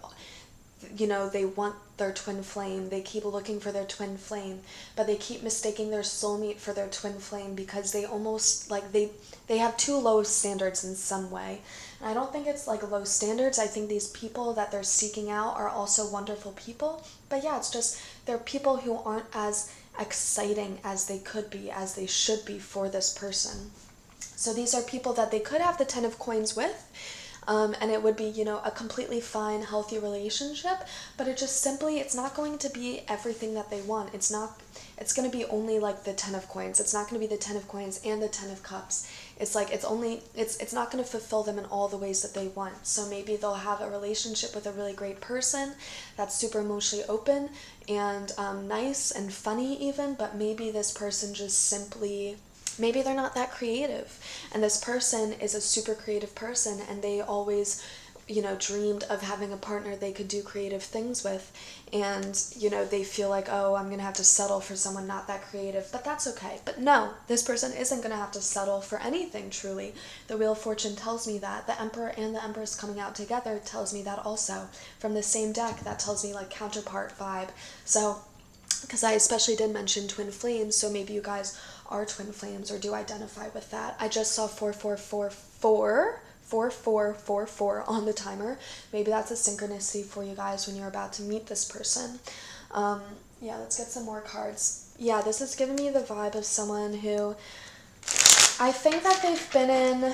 want their twin flame, they keep looking for their twin flame, but they keep mistaking their soulmate for their twin flame because they almost like they have too low standards in some way. And I don't think it's like low standards. I think these people that they're seeking out are also wonderful people, but yeah, it's just they're people who aren't as exciting as they could be, as they should be for this person. So these are people that they could have the 10 of Coins with, and it would be, you know, a completely fine, healthy relationship, but it's not going to be everything that they want. It's going to be only like the 10 of Coins. It's not going to be the 10 of Coins and the 10 of Cups. It's like, it's not going to fulfill them in all the ways that they want. So maybe they'll have a relationship with a really great person that's super emotionally open and nice and funny even, but maybe this person just simply, maybe they're not that creative, and this person is a super creative person and they always dreamed of having a partner they could do creative things with, and they feel like, oh, I'm gonna have to settle for someone not that creative, but that's okay. But no, this person isn't gonna have to settle for anything. Truly, the Wheel of Fortune tells me that. The Emperor and the Empress coming out together tells me that also. From the same deck, that tells me like counterpart vibe. So because I especially did mention twin flames, so maybe you guys are twin flames or do identify with that. I just saw 4444 on the timer. Maybe that's a synchronicity for you guys when you're about to meet this person. Yeah, let's get some more cards. Yeah, this is giving me the vibe of someone who I think that they've been in,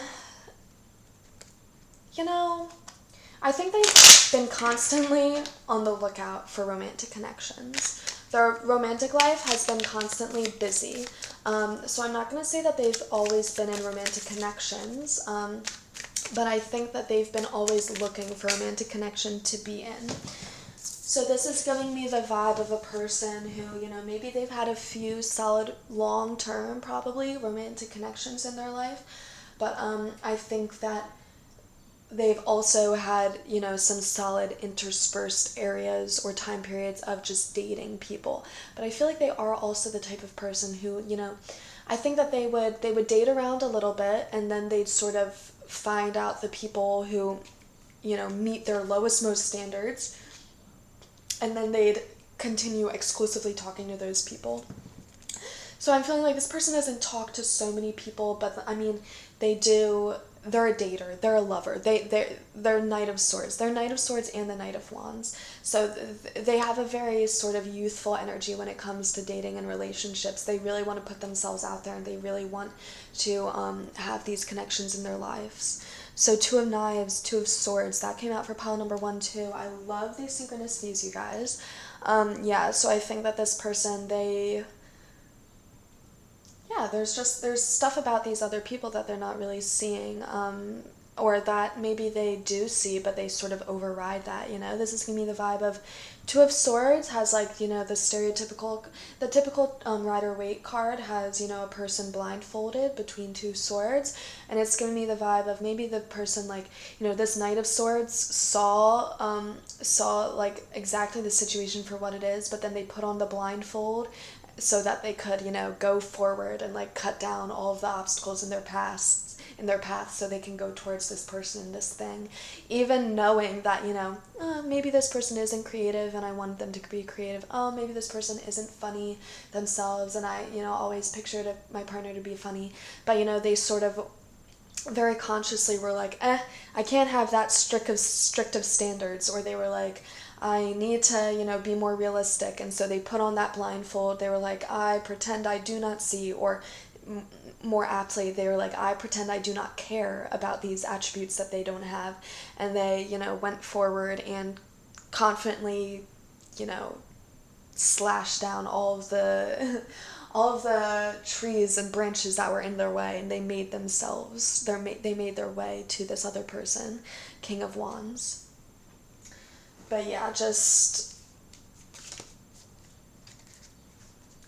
I think they've been constantly on the lookout for romantic connections. Their romantic life has been constantly busy. So I'm not going to say that they've always been in romantic connections, but I think that they've been always looking for a romantic connection to be in. So this is giving me the vibe of a person who, maybe they've had a few solid, long-term, probably, romantic connections in their life, but I think that they've also had, some solid interspersed areas or time periods of just dating people. But I feel like they are also the type of person who, I think that they would date around a little bit, and then they'd sort of find out the people who, meet their lowest, most standards, and then they'd continue exclusively talking to those people. So I'm feeling like this person doesn't talk to so many people, but I mean, they do. They're a dater. They're a lover. They're Knight of Swords. They're Knight of Swords and the Knight of Wands. So they have a very sort of youthful energy when it comes to dating and relationships. They really want to put themselves out there, and they really want to have these connections in their lives. So 2 of Knives, 2 of Swords, that came out for pile number 1 too. I love these synchronicities, you guys. Yeah, so I think that this person, there's stuff about these other people that they're not really seeing, or that maybe they do see, but they sort of override that, This is going to be the vibe of 2 of Swords has, like, the typical Rider-Waite card has, a person blindfolded between 2 swords, and it's giving me the vibe of maybe the person, like, this Knight of Swords saw, like, exactly the situation for what it is, but then they put on the blindfold so that they could, go forward and like cut down all of the obstacles in their path so they can go towards this person and this thing, even knowing that, maybe this person isn't creative and I want them to be creative. Oh, maybe this person isn't funny themselves and I, always pictured my partner to be funny. But, they sort of very consciously were like, I can't have that strict of standards, or they were like, I need to, be more realistic, and so they put on that blindfold. They were like, I pretend I do not see, or more aptly, they were like, I pretend I do not care about these attributes that they don't have, and they, went forward and confidently, slashed down all of the trees and branches that were in their way, and they made they made their way to this other person, King of Wands. But yeah, just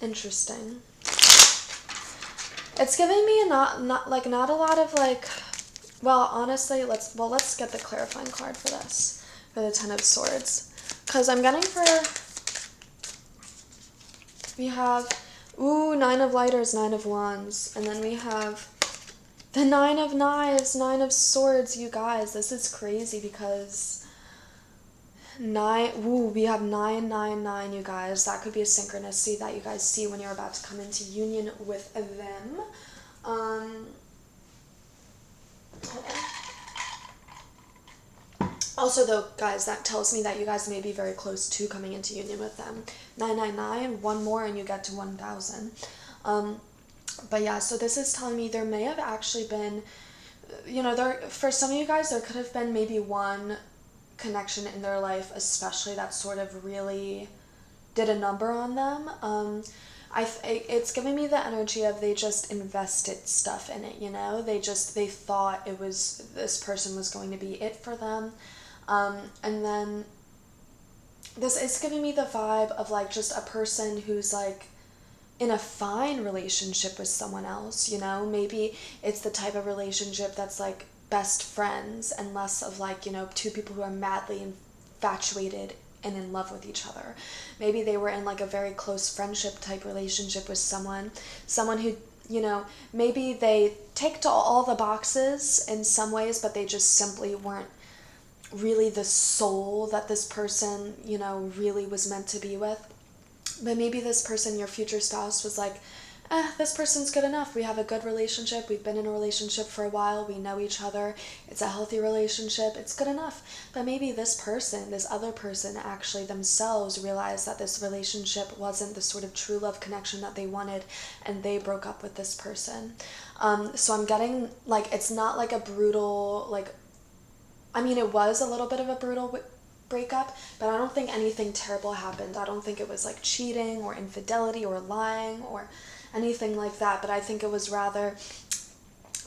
interesting. It's giving me not a lot of like, well, honestly, let's get the clarifying card for this, for the 10 of Swords, because I'm getting we have 9 of Lighters, 9 of Wands, and then we have the 9 of Knives, 9 of Swords. You guys, this is crazy because we have 999, you guys. That could be a synchronicity that you guys see when you're about to come into union with them. Also, though, guys, that tells me that you guys may be very close to coming into union with them. 999, one more and you get to 1000. But yeah, so this is telling me there may have actually been, for some of you guys, there could have been maybe one connection in their life, especially that sort of really did a number on them. It's giving me the energy of they just invested stuff in it, they thought this person was going to be it for them, and then this is giving me the vibe of like just a person who's like in a fine relationship with someone else, maybe it's the type of relationship that's like best friends and less of like, you know, two people who are madly infatuated and in love with each other. Maybe they were in like a very close friendship type relationship with someone who, you know, maybe they ticked all the boxes in some ways, but they just simply weren't really the soul that this person, you know, really was meant to be with. But maybe this person, your future spouse, was like, this person's good enough. We have a good relationship. We've been in a relationship for a while. We know each other. It's a healthy relationship. It's good enough. But maybe this person, this other person, actually themselves realized that this relationship wasn't the sort of true love connection that they wanted, and they broke up with this person. So I'm getting, like, it's not like a brutal, like, I mean, it was a little bit of a brutal breakup, but I don't think anything terrible happened. I don't think it was like cheating or infidelity or lying or anything like that, but I think it was rather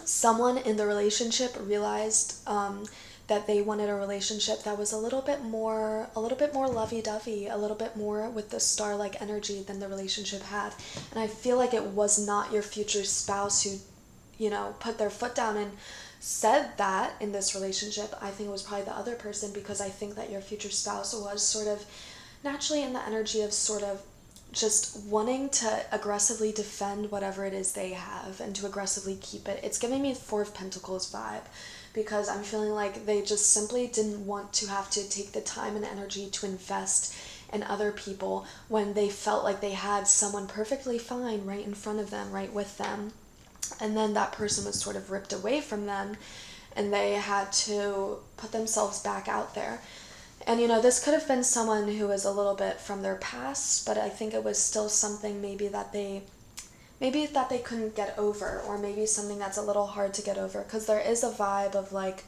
someone in the relationship realized that they wanted a relationship that was a little bit more lovey-dovey, a little bit more with the star-like energy than the relationship had. And I feel like it was not your future spouse who, you know, put their foot down and said that in this relationship. I think it was probably the other person, because I think that your future spouse was sort of naturally in the energy of sort of just wanting to aggressively defend whatever it is they have and to aggressively keep it. It's giving me Four of Pentacles vibe, because I'm feeling like they just simply didn't want to have to take the time and energy to invest in other people when they felt like they had someone perfectly fine right in front of them, right with them. And then that person was sort of ripped away from them, and they had to put themselves back out there. And, you know, this could have been someone who was a little bit from their past, but I think it was still something maybe that they couldn't get over, or maybe something that's a little hard to get over, because there is a vibe of like,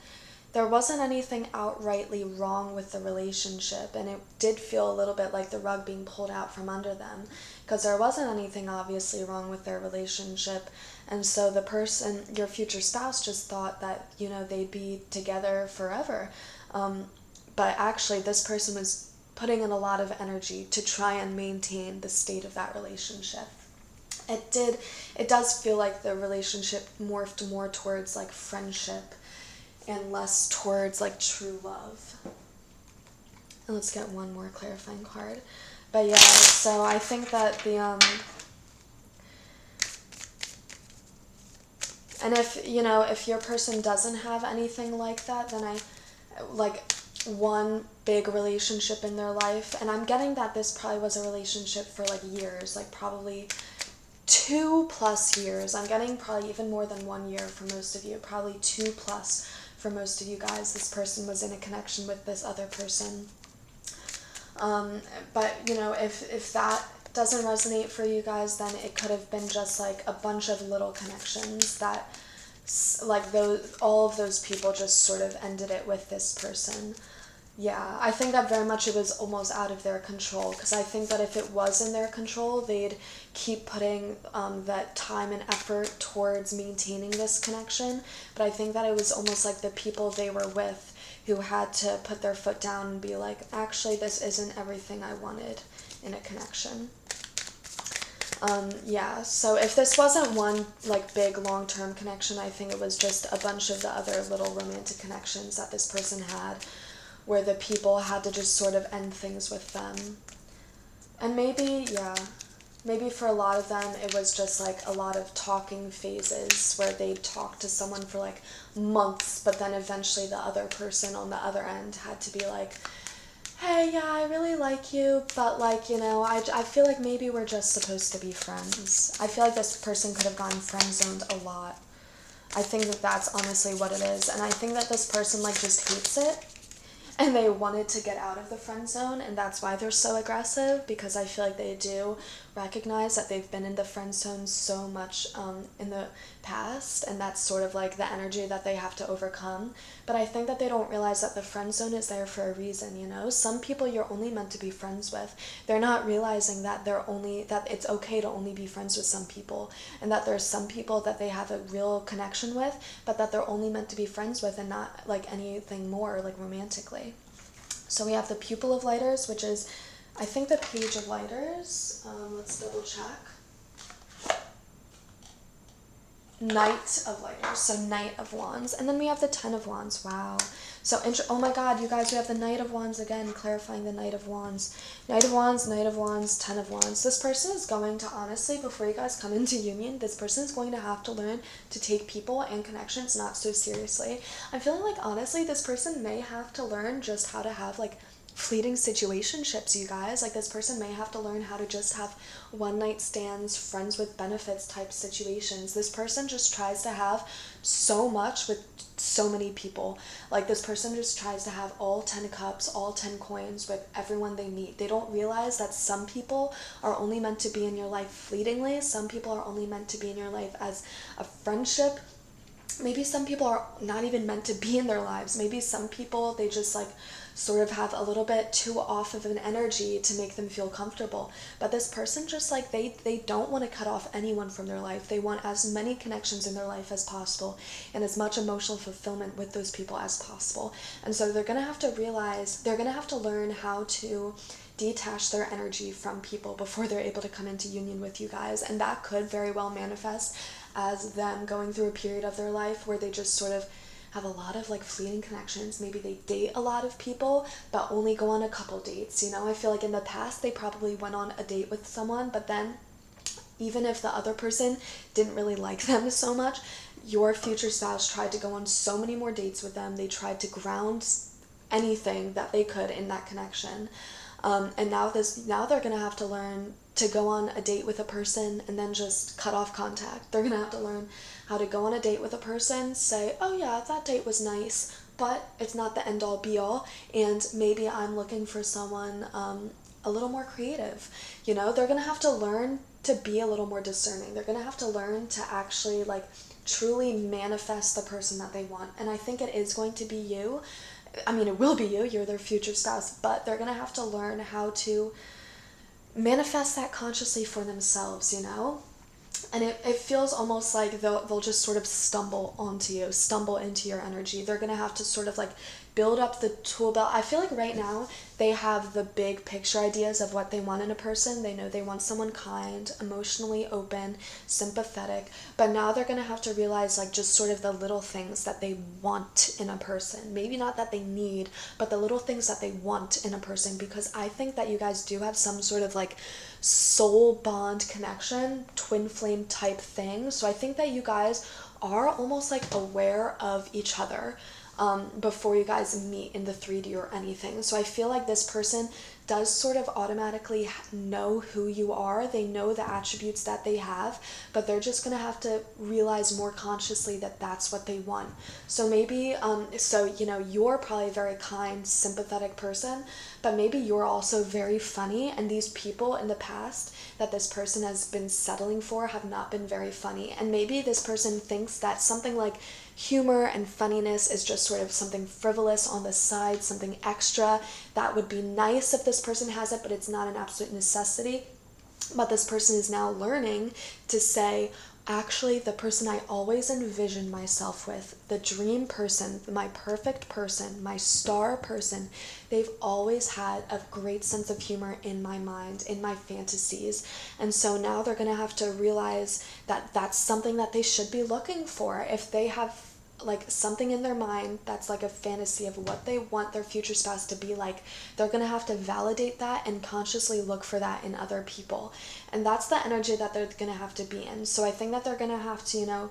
there wasn't anything outrightly wrong with the relationship, and it did feel a little bit like the rug being pulled out from under them, because there wasn't anything obviously wrong with their relationship. And so the person, your future spouse, just thought that, you know, they'd be together forever. But actually this person was putting in a lot of energy to try and maintain the state of that relationship. It does feel like the relationship morphed more towards like friendship and less towards like true love. And let's get one more clarifying card. But yeah, so I think that the and if, you know, if your person doesn't have anything like that, then I like one big relationship in their life, and I'm getting that this probably was a relationship for like years, like probably 2+ years. I'm getting probably even more than 1 year for most of you, probably 2+ for most of you guys. This person was in a connection with this other person. But, you know, if that doesn't resonate for you guys, then it could have been just like a bunch of little connections that, like, all of those people just sort of ended it with this person. Yeah, I think that very much it was almost out of their control, because I think that if it was in their control, they'd keep putting that time and effort towards maintaining this connection. But I think that it was almost like the people they were with who had to put their foot down and be like, actually, this isn't everything I wanted in a connection. Yeah, so if this wasn't one like big long-term connection, I think it was just a bunch of the other little romantic connections that this person had, where the people had to just sort of end things with them. And maybe, yeah, maybe for a lot of them it was just like a lot of talking phases where they'd talk to someone for like months, but then eventually the other person on the other end had to be like, hey, yeah, I really like you, but like, you know, I feel like maybe we're just supposed to be friends. I feel like this person could have gotten friend-zoned a lot. I think that that's honestly what it is. And I think that this person like just hates it, and they wanted to get out of the friend zone, and that's why they're so aggressive, because I feel like they do recognize that they've been in the friend zone so much in the past, and that's sort of like the energy that they have to overcome. But I think that they don't realize that the friend zone is there for a reason, you know? Some people you're only meant to be friends with. They're not realizing that that it's okay to only be friends with some people, and that there's some people that they have a real connection with, but that they're only meant to be friends with and not like anything more, like romantically. So we have the Pupil of Lighters, which is, I think, the Page of Lighters. Let's double check. Knight of Lighters, so Knight of Wands. And then we have the Ten of Wands. Wow. So, oh my god, you guys, we have the Knight of Wands again, clarifying the Knight of Wands. Knight of Wands, Knight of Wands, Ten of Wands. This person is going to, honestly, before you guys come into union, this person is going to have to learn to take people and connections not so seriously. I'm feeling like, honestly, this person may have to learn just how to have, like, fleeting situationships, you guys. Like, this person may have to learn how to just have one night stands, friends with benefits type situations. This person just tries to have so much with so many people. Like, this person just tries to have all 10 cups, all 10 coins with everyone they meet. They don't realize that some people are only meant to be in your life fleetingly. Some people are only meant to be in your life as a friendship. Maybe some people are not even meant to be in their lives. Maybe some people, they just like sort of have a little bit too off of an energy to make them feel comfortable. But this person just like, they don't want to cut off anyone from their life. They want as many connections in their life as possible and as much emotional fulfillment with those people as possible. And so they're going to have to realize, they're going to have to learn how to detach their energy from people before they're able to come into union with you guys. And that could very well manifest as them going through a period of their life where they just sort of have a lot of like fleeting connections. Maybe they date a lot of people but only go on a couple dates. You know, I feel like in the past they probably went on a date with someone, but then even if the other person didn't really like them so much, your future spouse tried to go on so many more dates with them. They tried to ground anything that they could in that connection. And now they're going to have to learn to go on a date with a person and then just cut off contact. They're going to have to learn how to go on a date with a person, say, oh yeah, that date was nice, but it's not the end all be all, and maybe I'm looking for someone a little more creative. You know, they're going to have to learn to be a little more discerning. They're going to have to learn to actually like truly manifest the person that they want. And I think it is going to be you. I mean, it will be you, you're their future spouse, but they're going to have to learn how to manifest that consciously for themselves, you know? And it feels almost like they'll just sort of stumble into your energy. They're going to have to sort of like build up the tool belt. I feel like right now they have the big picture ideas of what they want in a person. They know they want someone kind, emotionally open, sympathetic, but now they're going to have to realize like just sort of the little things that they want in a person. Maybe not that they need, but the little things that they want in a person, because I think that you guys do have some sort of like soul bond connection, twin flame type thing. So I think that you guys are almost like aware of each other before you guys meet in the 3D or anything. So I feel like this person does sort of automatically know who you are. They know the attributes that they have, but they're just going to have to realize more consciously that that's what they want. So maybe, you know, you're probably a very kind, sympathetic person, but maybe you're also very funny, and these people in the past that this person has been settling for have not been very funny. And maybe this person thinks that something like humor and funniness is just sort of something frivolous on the side, something extra that would be nice if this person has it, but it's not an absolute necessity. But this person is now learning to say, actually, the person I always envisioned myself with, the dream person, my perfect person, my star person, they've always had a great sense of humor in my mind, in my fantasies. And so now they're going to have to realize that that's something that they should be looking for. If they have like something in their mind that's like a fantasy of what they want their future spouse to be like, they're going to have to validate that and consciously look for that in other people. And that's the energy that they're going to have to be in. So I think that they're going to have to, you know,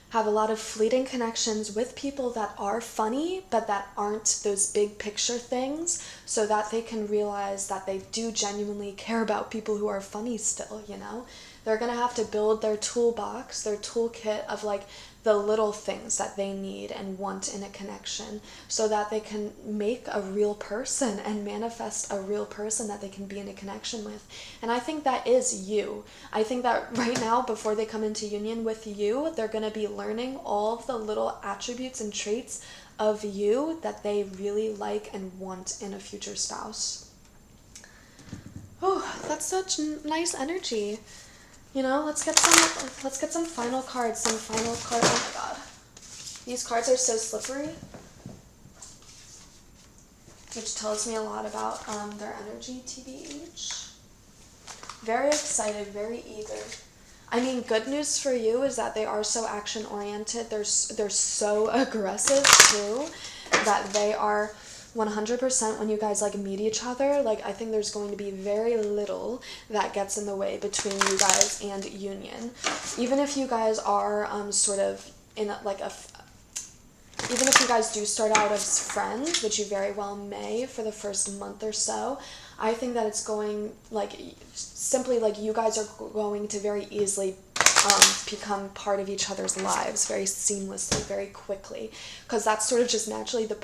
have a lot of fleeting connections with people that are funny, but that aren't those big picture things, so that they can realize that they do genuinely care about people who are funny still, you know? They're going to have to build their toolbox, their toolkit of like the little things that they need and want in a connection, so that they can make a real person and manifest a real person that they can be in a connection with. And I think that is you. I think that right now, before they come into union with you, they're going to be learning all of the little attributes and traits of you that they really like and want in a future spouse. Oh, that's such nice energy. You know, let's get some final cards, oh my god. These cards are so slippery, which tells me a lot about their energy, TBH. Very excited, very eager. I mean, good news for you is that they are so action oriented. They're so aggressive too, that they are 100% when you guys like meet each other. Like, I think there's going to be very little that gets in the way between you guys and union. Even if you guys are sort of in even if you guys do start out as friends, which you very well may for the first month or so, I think that it's going, like, simply, like, you guys are going to very easily become part of each other's lives very seamlessly, very quickly, because that's sort of just naturally the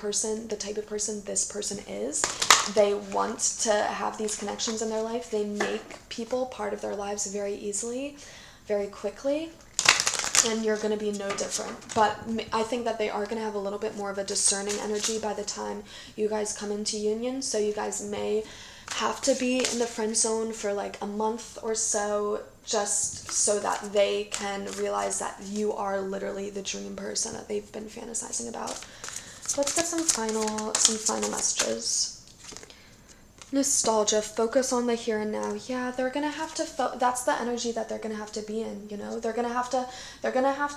type of person this person is. They want to have these connections in their life. They make people part of their lives very easily, very quickly, and you're going to be no different. But I think that they are going to have a little bit more of a discerning energy by the time you guys come into union, so you guys may have to be in the friend zone for like a month or so, just so that they can realize that you are literally the dream person that they've been fantasizing about. So let's get some final messages. Nostalgia, focus on the here and now. Yeah, they're gonna have to that's the energy that they're gonna have to be in, you know. They're gonna have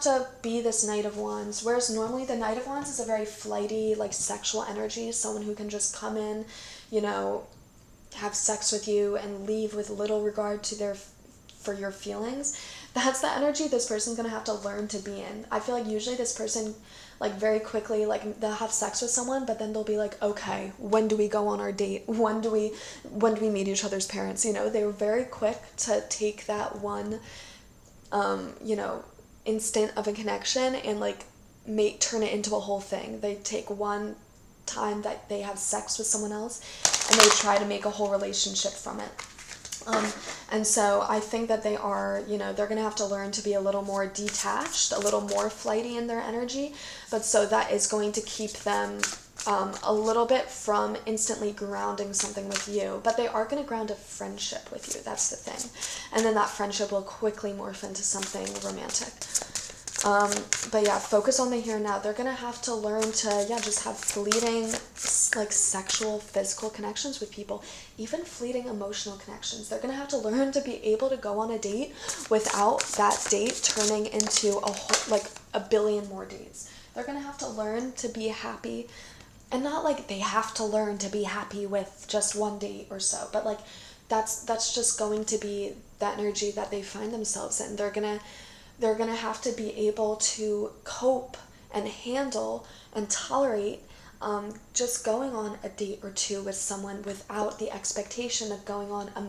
to be this Knight of Wands, whereas normally the Knight of Wands is a very flighty, like, sexual energy, someone who can just come in, you know, have sex with you and leave with little regard to for your feelings. That's the energy this person's gonna have to learn to be in. I feel like usually this person, like, very quickly, like, they'll have sex with someone, but then they'll be like, okay, when do we go on our date? When do we meet each other's parents? You know, they were very quick to take that one, you know, instant of a connection and, like, turn it into a whole thing. They take one time that they have sex with someone else and they try to make a whole relationship from it. And so I think that they are, you know, they're going to have to learn to be a little more detached, a little more flighty in their energy, but so that is going to keep them a little bit from instantly grounding something with you, but they are going to ground a friendship with you. That's the thing. And then that friendship will quickly morph into something romantic. But yeah, focus on the here and now. They're gonna have to learn to, just have fleeting, like, sexual, physical connections with people, even fleeting emotional connections. They're gonna have to learn to be able to go on a date without that date turning into a billion more dates. They're gonna have to learn to be happy, and not like they have to learn to be happy with just one date or so, but like that's just going to be the energy that they find themselves in. They're gonna have to be able to cope and handle and tolerate just going on a date or two with someone without the expectation of going on a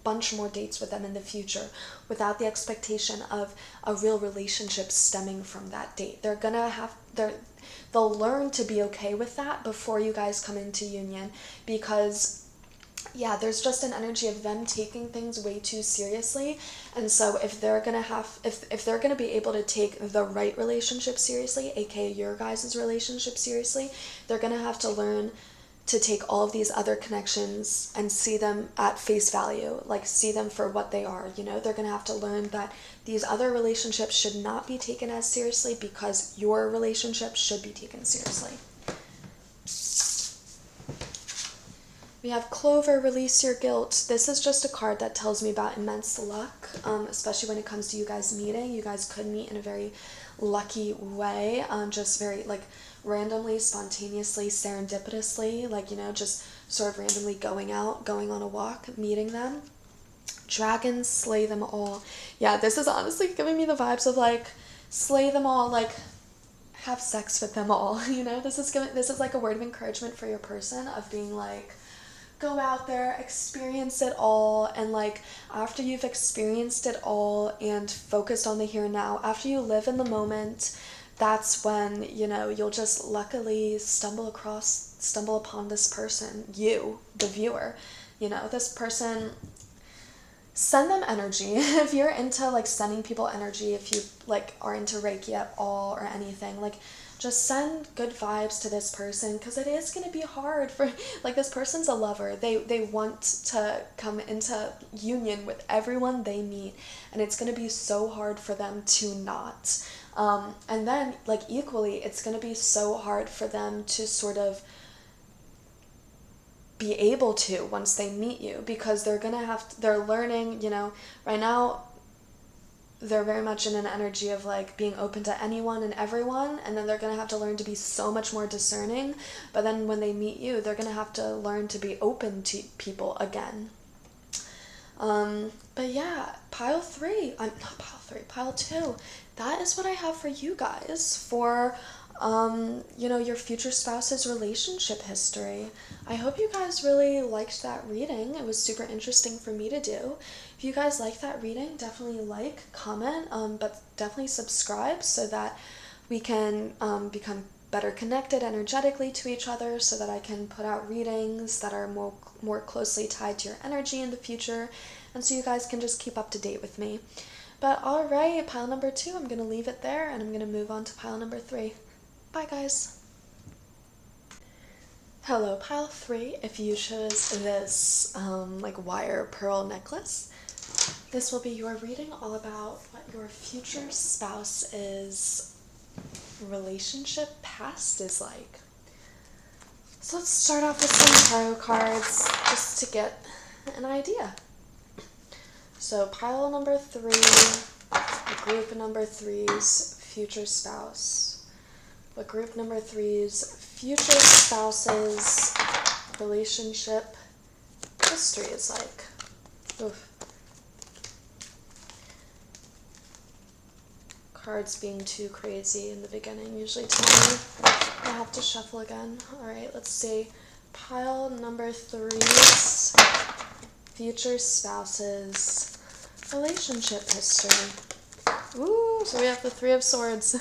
bunch more dates with them in the future, without the expectation of a real relationship stemming from that date. They'll learn to be okay with that before you guys come into union, because there's just an energy of them taking things way too seriously. And so if they're gonna be able to take the right relationship seriously, aka your guys' relationship seriously, they're gonna have to learn to take all of these other connections and see them at face value, like see them for what they are. You know, they're gonna have to learn that these other relationships should not be taken as seriously, because your relationship should be taken seriously. We have Clover, release your guilt. This is just a card that tells me about immense luck, especially when it comes to you guys meeting. You guys could meet in a very lucky way, just very, like, randomly, spontaneously, serendipitously, like, you know, just sort of randomly going on a walk, meeting them. Dragons, slay them all. Yeah, this is honestly giving me the vibes of, like, slay them all, like, have sex with them all, you know? This is like a word of encouragement for your person, of being like, go out there, experience it all, and like after you've experienced it all and focused on the here and now, after you live in the moment, that's when, you know, you'll just luckily stumble upon this person, you, the viewer, you know, this person. Send them energy. If you're into like sending people energy, if you like are into Reiki at all or anything, like just send good vibes to this person, because it is going to be hard for, like, this person's a lover. They want to come into union with everyone they meet, and it's going to be so hard for them to not. And then, like, equally, it's going to be so hard for them to sort of be able to once they meet you, because they're learning, you know, right now they're very much in an energy of like being open to anyone and everyone, and then they're going to have to learn to be so much more discerning. But then when they meet you, they're going to have to learn to be open to people again. But yeah, pile 2. That is what I have for you guys for, your future spouse's relationship history. I hope you guys really liked that reading. It was super interesting for me to do. If you guys like that reading, definitely like, comment, but definitely subscribe so that we can become better connected energetically to each other, so that I can put out readings that are more closely tied to your energy in the future, and so you guys can just keep up to date with me. But alright, pile number 2, I'm going to leave it there, and I'm going to move on to pile number 3. Bye guys. Hello, pile 3. If you chose this wire pearl necklace, this will be your reading all about what your future spouse's relationship past is like. So let's start off with some tarot cards just to get an idea. So pile number 3, group number 3's future spouse. What group number 3's future spouse's relationship history is like. Oof. Cards being too crazy in the beginning usually tell me I have to shuffle again. Alright, let's see. Pile number 3's future spouse's relationship history. Ooh, so we have the 3 of Swords.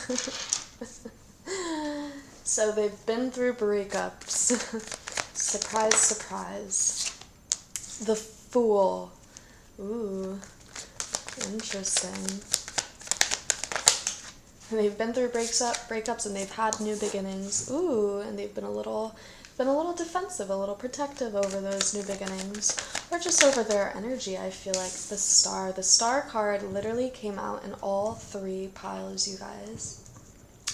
So they've been through breakups. Surprise, surprise. The Fool. Ooh, interesting. They've been through breakups, and they've had new beginnings. Ooh, and they've been a little defensive, a little protective over those new beginnings, or just over their energy. I feel like the Star card literally came out in all 3 piles, you guys,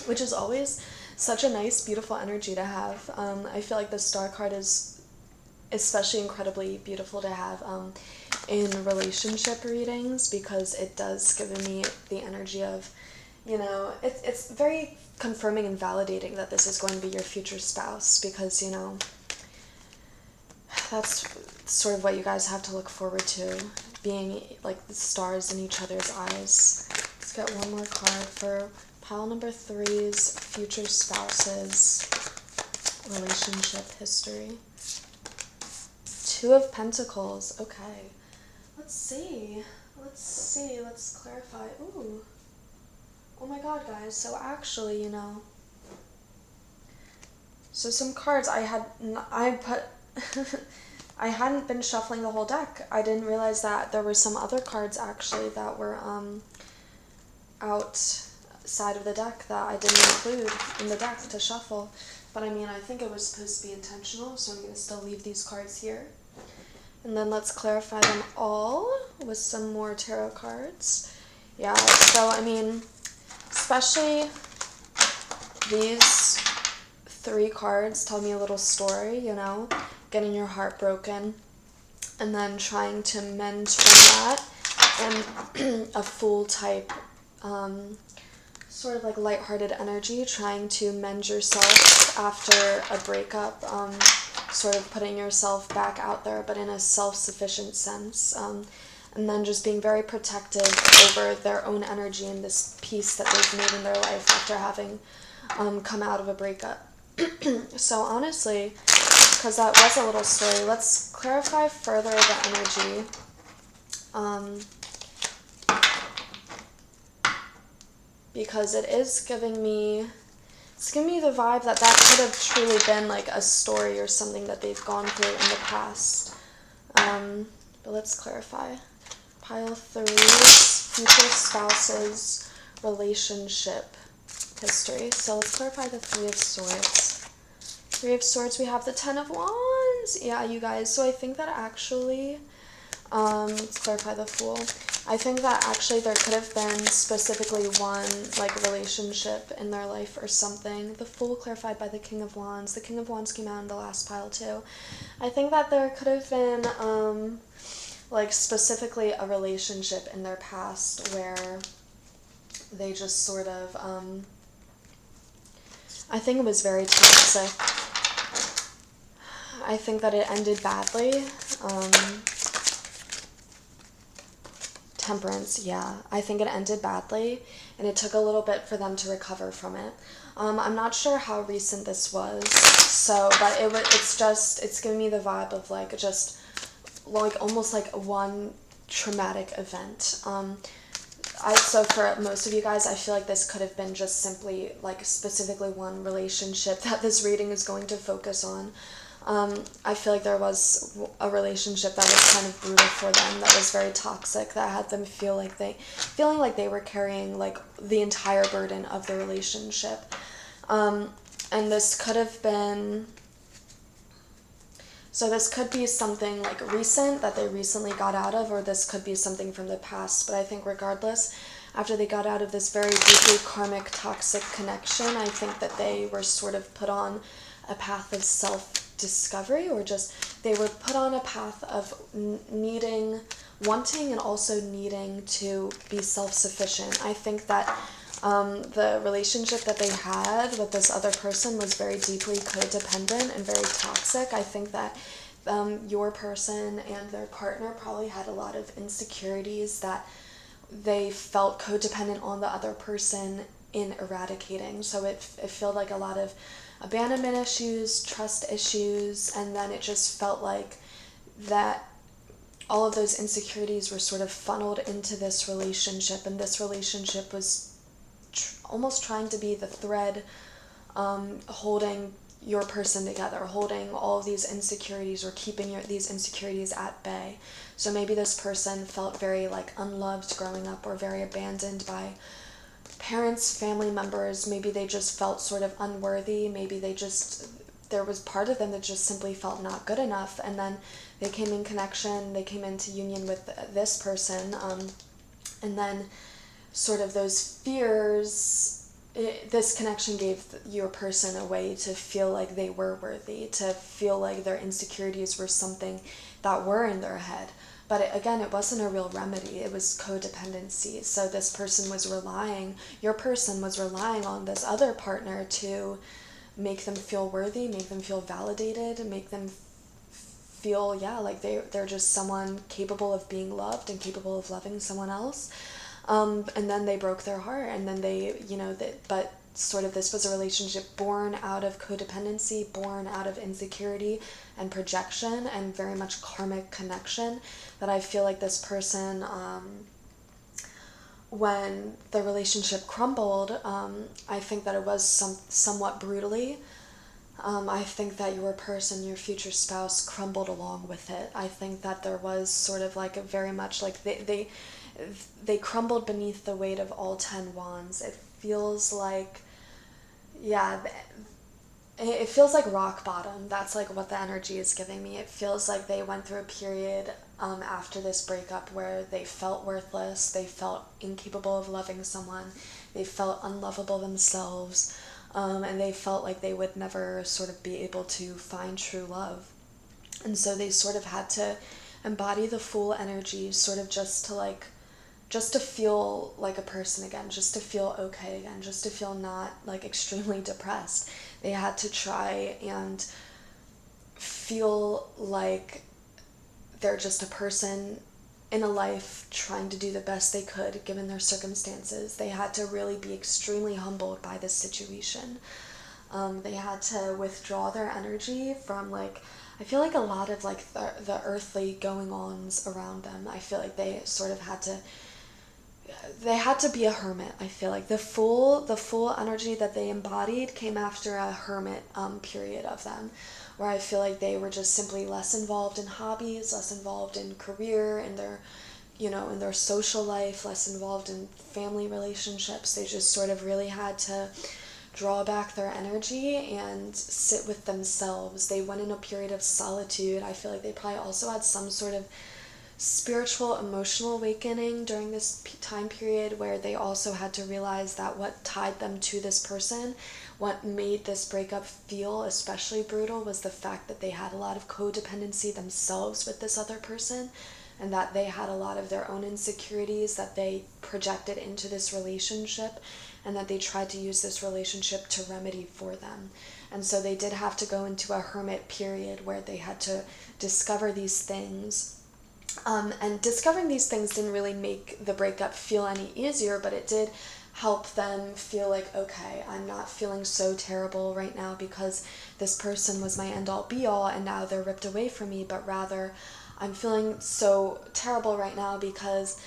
which is always such a nice, beautiful energy to have. I feel like the Star card is especially incredibly beautiful to have in relationship readings, because it does give me the energy of, it's very confirming and validating that this is going to be your future spouse, because, that's sort of what you guys have to look forward to, being like the stars in each other's eyes. Let's get one more card for pile number 3's future spouse's relationship history. 2 of Pentacles. Okay. Let's see. Let's clarify. Ooh. Oh my god, guys. So actually, so some cards I hadn't been shuffling the whole deck. I didn't realize that there were some other cards actually that were outside of the deck that I didn't include in the deck to shuffle. But I mean, I think it was supposed to be intentional, so I'm going to still leave these cards here. And then let's clarify them all with some more tarot cards. Yeah, so I mean, especially these 3 cards tell me a little story, getting your heart broken and then trying to mend from that, and a Fool type sort of like lighthearted energy, trying to mend yourself after a breakup, sort of putting yourself back out there, but in a self-sufficient sense, and then just being very protective over their own energy and this peace that they've made in their life after having come out of a breakup. So honestly, because that was a little story, let's clarify further the energy, because it is giving me the vibe that could have truly been like a story or something that they've gone through in the past. But let's clarify. Pile 3's future spouse's relationship history. So let's clarify the 3 of Swords. 3 of Swords, we have the 10 of Wands. Yeah, you guys. So I think that actually, let's clarify the Fool. I think that actually there could have been specifically one relationship in their life or something. The Fool clarified by the King of Wands. The King of Wands came out in the last pile too. I think that there could have been specifically a relationship in their past where they just sort of, I think it was very toxic. I think that it ended badly. Temperance, yeah. I think it ended badly, and it took a little bit for them to recover from it. I'm not sure how recent this was, but it's giving me the vibe of like just like almost like one traumatic event. So for most of you guys, I feel like this could have been just simply like specifically one relationship that this reading is going to focus on. I feel like there was a relationship that was kind of brutal for them, that was very toxic, that had them feeling like they were carrying like the entire burden of the relationship. And this could have been, so this could be something like recent that they recently got out of, or this could be something from the past. But I think regardless, after they got out of this very deeply karmic toxic connection, I think that they were sort of put on a path of self-discovery, or just they were put on a path of wanting and also needing to be self-sufficient. I think that the relationship that they had with this other person was very deeply codependent and very toxic. I think that your person and their partner probably had a lot of insecurities that they felt codependent on the other person in eradicating. So it felt like a lot of abandonment issues, trust issues, and then it just felt like that all of those insecurities were sort of funneled into this relationship, and this relationship was almost trying to be the thread holding your person together, holding all of these insecurities, or keeping these insecurities at bay. So maybe this person felt very like unloved growing up, or very abandoned by parents, family members. Maybe they just felt sort of unworthy. Maybe there was part of them that just simply felt not good enough, and then they came into union with this person, and then sort of those fears, this connection gave your person a way to feel like they were worthy, to feel like their insecurities were something that were in their head. But it wasn't a real remedy. It was codependency. So your person was relying on this other partner to make them feel worthy, make them feel validated, make them feel, like they're just someone capable of being loved and capable of loving someone else. And then they broke their heart, and then but sort of this was a relationship born out of codependency, born out of insecurity and projection, and very much karmic connection, that I feel like this person, when the relationship crumbled, I think that it was somewhat brutally. I think that your person, your future spouse, crumbled along with it. I think that there was sort of like a very much like they crumbled beneath the weight of all 10 wands. It feels like, it feels like rock bottom. That's like what the energy is giving me. It feels like they went through a period after this breakup where they felt worthless, they felt incapable of loving someone, they felt unlovable themselves, and they felt like they would never sort of be able to find true love. And so they sort of had to embody the full energy, sort of just to feel like a person again, just to feel okay again, just to feel not like extremely depressed. They had to try and feel like they're just a person in a life trying to do the best they could given their circumstances. They had to really be extremely humbled by this situation. They had to withdraw their energy from I feel like a lot of the earthly going-ons around them. I feel like they sort of had to be a hermit. I feel like the full energy that they embodied came after a hermit period of them, where I feel like they were just simply less involved in hobbies, less involved in career, in their social life, less involved in family relationships. They just sort of really had to draw back their energy and sit with themselves. They went in a period of solitude. I feel like they probably also had some sort of spiritual, emotional awakening during this time period, where they also had to realize that what tied them to this person, what made this breakup feel especially brutal, was the fact that they had a lot of codependency themselves with this other person. and that they had a lot of their own insecurities that they projected into this relationship, and that they tried to use this relationship to remedy for them. And so they did have to go into a hermit period where they had to discover these things. And discovering these things didn't really make the breakup feel any easier, but it did help them feel like, okay, I'm not feeling so terrible right now because this person was my end-all be-all and now they're ripped away from me, but rather I'm feeling so terrible right now because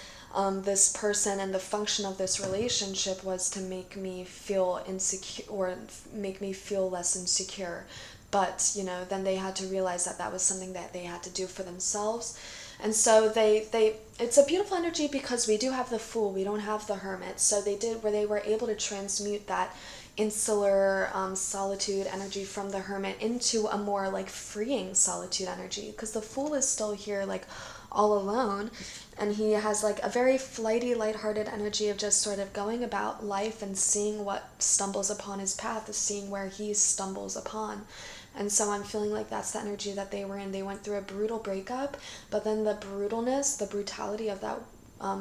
this person and the function of this relationship was to make me feel insecure or make me feel less insecure. But, then they had to realize that that was something that they had to do for themselves. And so it's a beautiful energy because we do have the Fool, we don't have the Hermit. So they were able to transmute that insular solitude energy from the Hermit into a more like freeing solitude energy, because the Fool is still here like all alone, and he has like a very flighty, lighthearted energy of just sort of going about life and seeing what stumbles upon his path, seeing where he stumbles upon. And so I'm feeling like that's the energy that they were in. They went through a brutal breakup, but then the brutality of that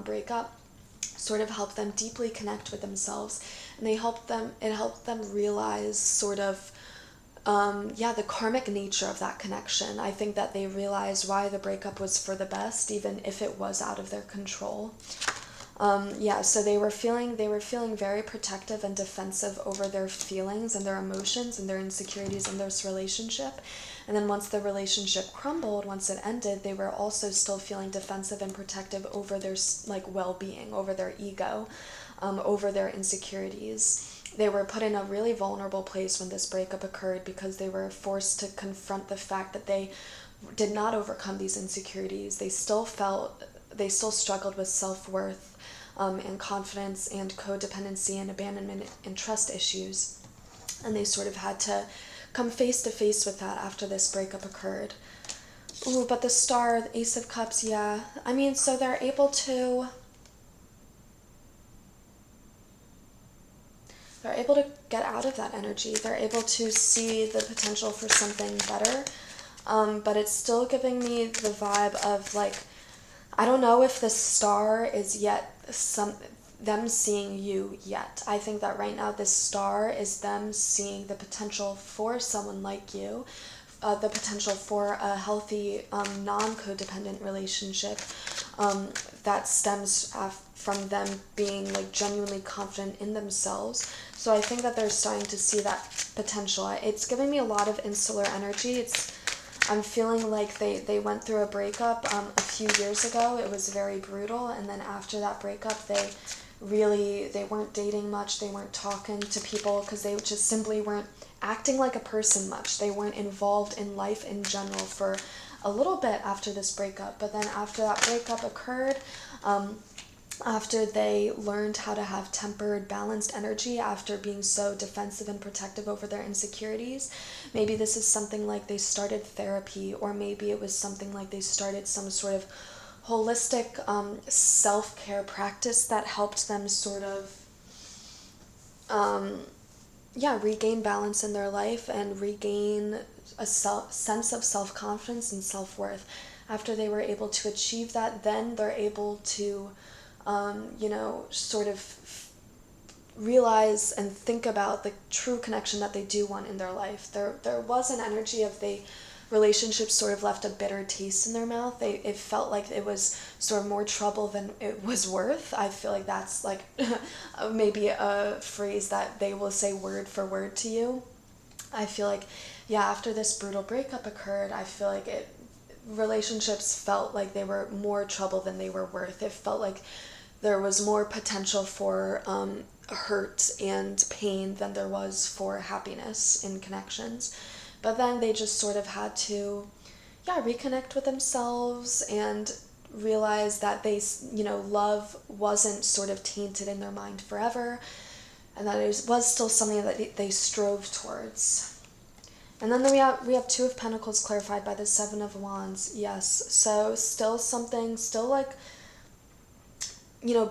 breakup sort of helped them deeply connect with themselves. And it helped them realize sort of, the karmic nature of that connection. I think that they realized why the breakup was for the best, even if it was out of their control. So they were feeling very protective and defensive over their feelings and their emotions and their insecurities in this relationship. And then once the relationship crumbled, once it ended, they were also still feeling defensive and protective over their like well-being, over their ego, over their insecurities. They were put in a really vulnerable place when this breakup occurred because they were forced to confront the fact that they did not overcome these insecurities. They still struggled with self-worth, and confidence and codependency and abandonment and trust issues. And they sort of had to come face to face with that after this breakup occurred. Ooh, but the Star, the Ace of Cups, yeah. I mean, so they're able to get out of that energy. They're able to see the potential for something better. But it's still giving me the vibe of like, I don't know if the Star is yet them seeing you yet. I think that right now this Star is them seeing the potential for someone like you, the potential for a healthy, non-codependent relationship that stems from them being like genuinely confident in themselves. So I think that they're starting to see that potential. It's giving me a lot of insular energy. I'm feeling like they went through a breakup a few years ago. It was very brutal, and then after that breakup, they weren't dating much. They weren't talking to people because they just simply weren't acting like a person much. They weren't involved in life in general for a little bit after this breakup. But then after that breakup occurred, after they learned how to have tempered, balanced energy after being so defensive and protective over their insecurities, maybe this is something like they started therapy, or maybe it was something like they started some sort of holistic self-care practice that helped them sort of regain balance in their life and regain a sense of self-confidence and self-worth. After they were able to achieve that, then they're able to sort of realize and think about the true connection that they do want in their life. There was an energy of the relationship sort of left a bitter taste in their mouth. It felt like it was sort of more trouble than it was worth. I feel like that's like maybe a phrase that they will say word for word to you. I feel like, after this brutal breakup occurred, I feel like relationships felt like they were more trouble than they were worth. It felt like there was more potential for hurt and pain than there was for happiness in connections. But then they just sort of had to, reconnect with themselves and realize that love wasn't sort of tainted in their mind forever, and that it was still something that they strove towards. And then we have Two of Pentacles clarified by the Seven of Wands. Yes, so still like,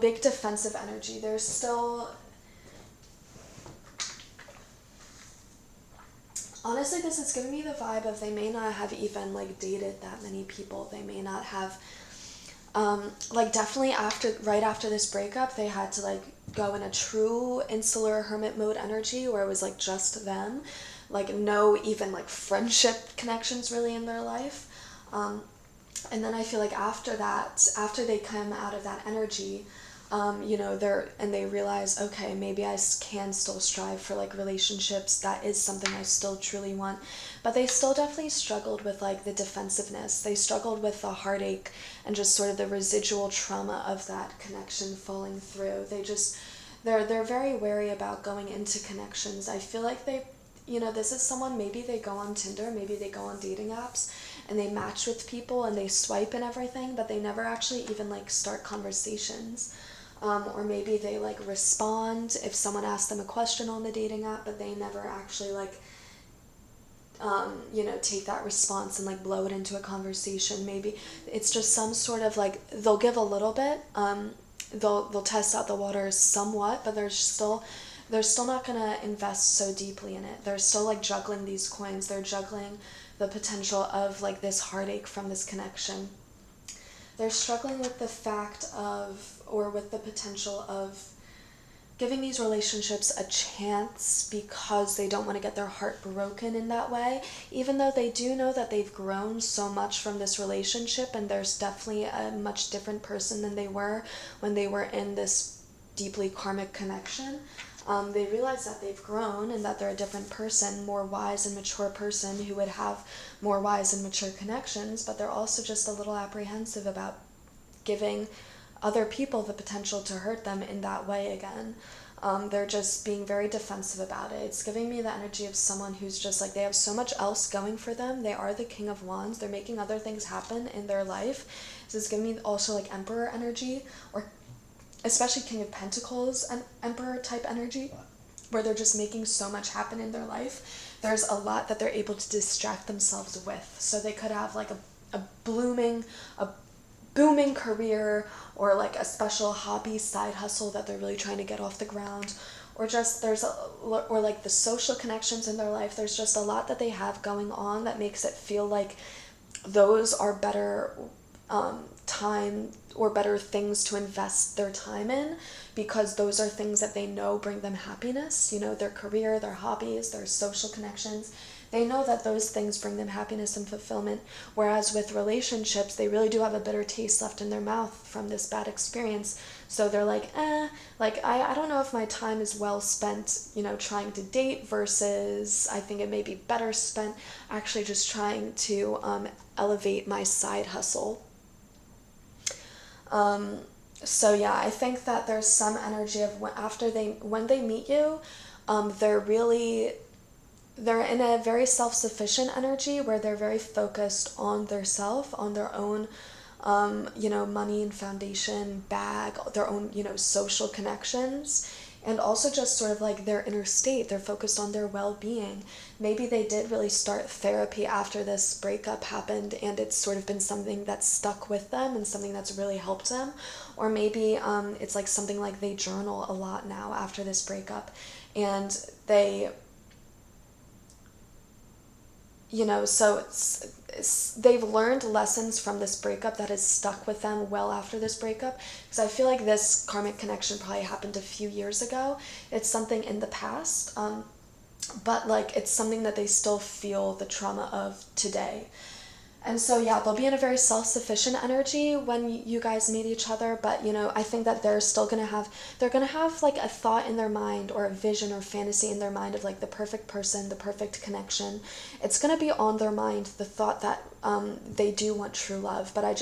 big defensive energy. There's still, honestly, this is giving me the vibe of they may not have even like dated that many people. They may not have like definitely right after this breakup, they had to like go in a true insular hermit mode energy where it was like just them, like no even like friendship connections really in their life. And then I feel like after that, after they come out of that energy, they realize, okay, maybe I can still strive for like relationships. That is something I still truly want. But they still definitely struggled with like the defensiveness. They struggled with the heartache and just sort of the residual trauma of that connection falling through. They're very wary about going into connections. I feel like this is someone, maybe they go on Tinder, maybe they go on dating apps, and they match with people and they swipe and everything, but they never actually even like start conversations. Or maybe they like respond if someone asks them a question on the dating app, but they never actually like, take that response and like blow it into a conversation. Maybe it's just some sort of like, they'll give a little bit, they'll test out the waters somewhat, but they're still not going to invest so deeply in it. They're still like juggling these coins. They're juggling the potential of like this heartache from this connection. They're struggling with the fact of, or with the potential of giving these relationships a chance because they don't want to get their heart broken in that way, even though they do know that they've grown so much from this relationship and there's definitely a much different person than they were when they were in this deeply karmic connection. They realize that they've grown and that they're a different person, more wise and mature person who would have more wise and mature connections, but they're also just a little apprehensive about giving other people the potential to hurt them in that way again. They're just being very defensive about it. It's giving me the energy of someone who's just like, they have so much else going for them. They are the King of Wands. They're making other things happen in their life. This is giving me also like Emperor energy, or especially King of Pentacles and Emperor type energy, where they're just making so much happen in their life. There's a lot that they're able to distract themselves with. So they could have like a booming career, or like a special hobby side hustle that they're really trying to get off the ground, or just or like the social connections in their life. There's just a lot that they have going on that makes it feel like those are better time or better things to invest their time in, because those are things that they know bring them happiness. Their career, their hobbies, their social connections. They know that those things bring them happiness and fulfillment, whereas with relationships, they really do have a bitter taste left in their mouth from this bad experience. So they're like, I don't know if my time is well spent, trying to date, versus I think it may be better spent actually just trying to elevate my side hustle. So yeah, I think that there's some energy of when they meet you, they're in a very self-sufficient energy where they're very focused on their self, on their own, money and foundation bag, their own, social connections, and also just sort of like their inner state. They're focused on their well-being. Maybe they did really start therapy after this breakup happened, and it's sort of been something that's stuck with them and something that's really helped them. Or maybe it's like something like they journal a lot now after this breakup, and they... so they've learned lessons from this breakup that has stuck with them well after this breakup. Because I feel like this karmic connection probably happened a few years ago. It's something in the past, but like it's something that they still feel the trauma of today. And so, yeah, they'll be in a very self-sufficient energy when you guys meet each other, but, I think that they're going to have like a thought in their mind, or a vision or fantasy in their mind of like the perfect person, the perfect connection. It's going to be on their mind, the thought that they do want true love. But I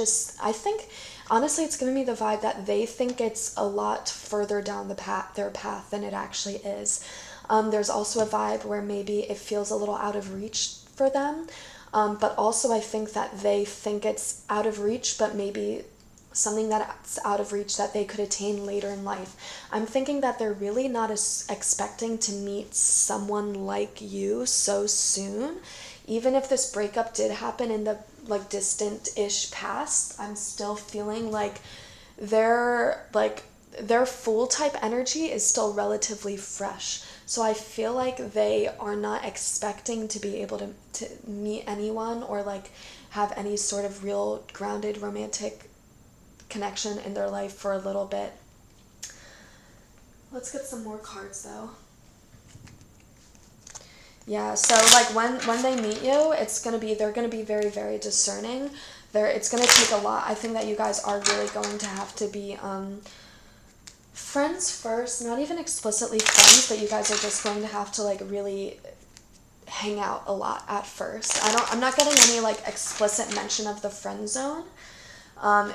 think, honestly, it's giving me the vibe that they think it's a lot further down their path than it actually is. There's also a vibe where maybe it feels a little out of reach for them. But also I think that they think it's out of reach, but maybe something that's out of reach that they could attain later in life. I'm thinking that they're really not expecting to meet someone like you so soon. Even if this breakup did happen in the like distant-ish past, I'm still feeling like their full type energy is still relatively fresh. So I feel like they are not expecting to be able to meet anyone, or like have any sort of real grounded romantic connection in their life for a little bit. Let's get some more cards though. Yeah, so like when they meet you, they're gonna be very, very discerning. It's gonna take a lot. I think that you guys are really going to have to be friends first, not even explicitly friends, but you guys are just going to have to like really hang out a lot at first. I'm not getting any like explicit mention of the friend zone.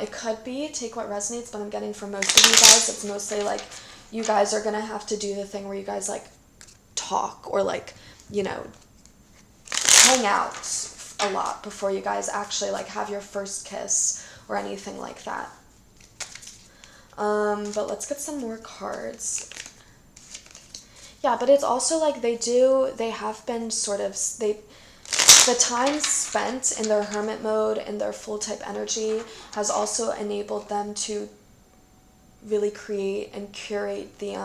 It could be, take what resonates, but I'm getting for most of you guys, it's mostly like you guys are gonna have to do the thing where you guys like talk or like, you know, hang out a lot before you guys actually like have your first kiss or anything like that. But let's get some more cards. Yeah, but it's also like they have been sort of, the time spent in their hermit mode and their full type energy has also enabled them to really create and curate the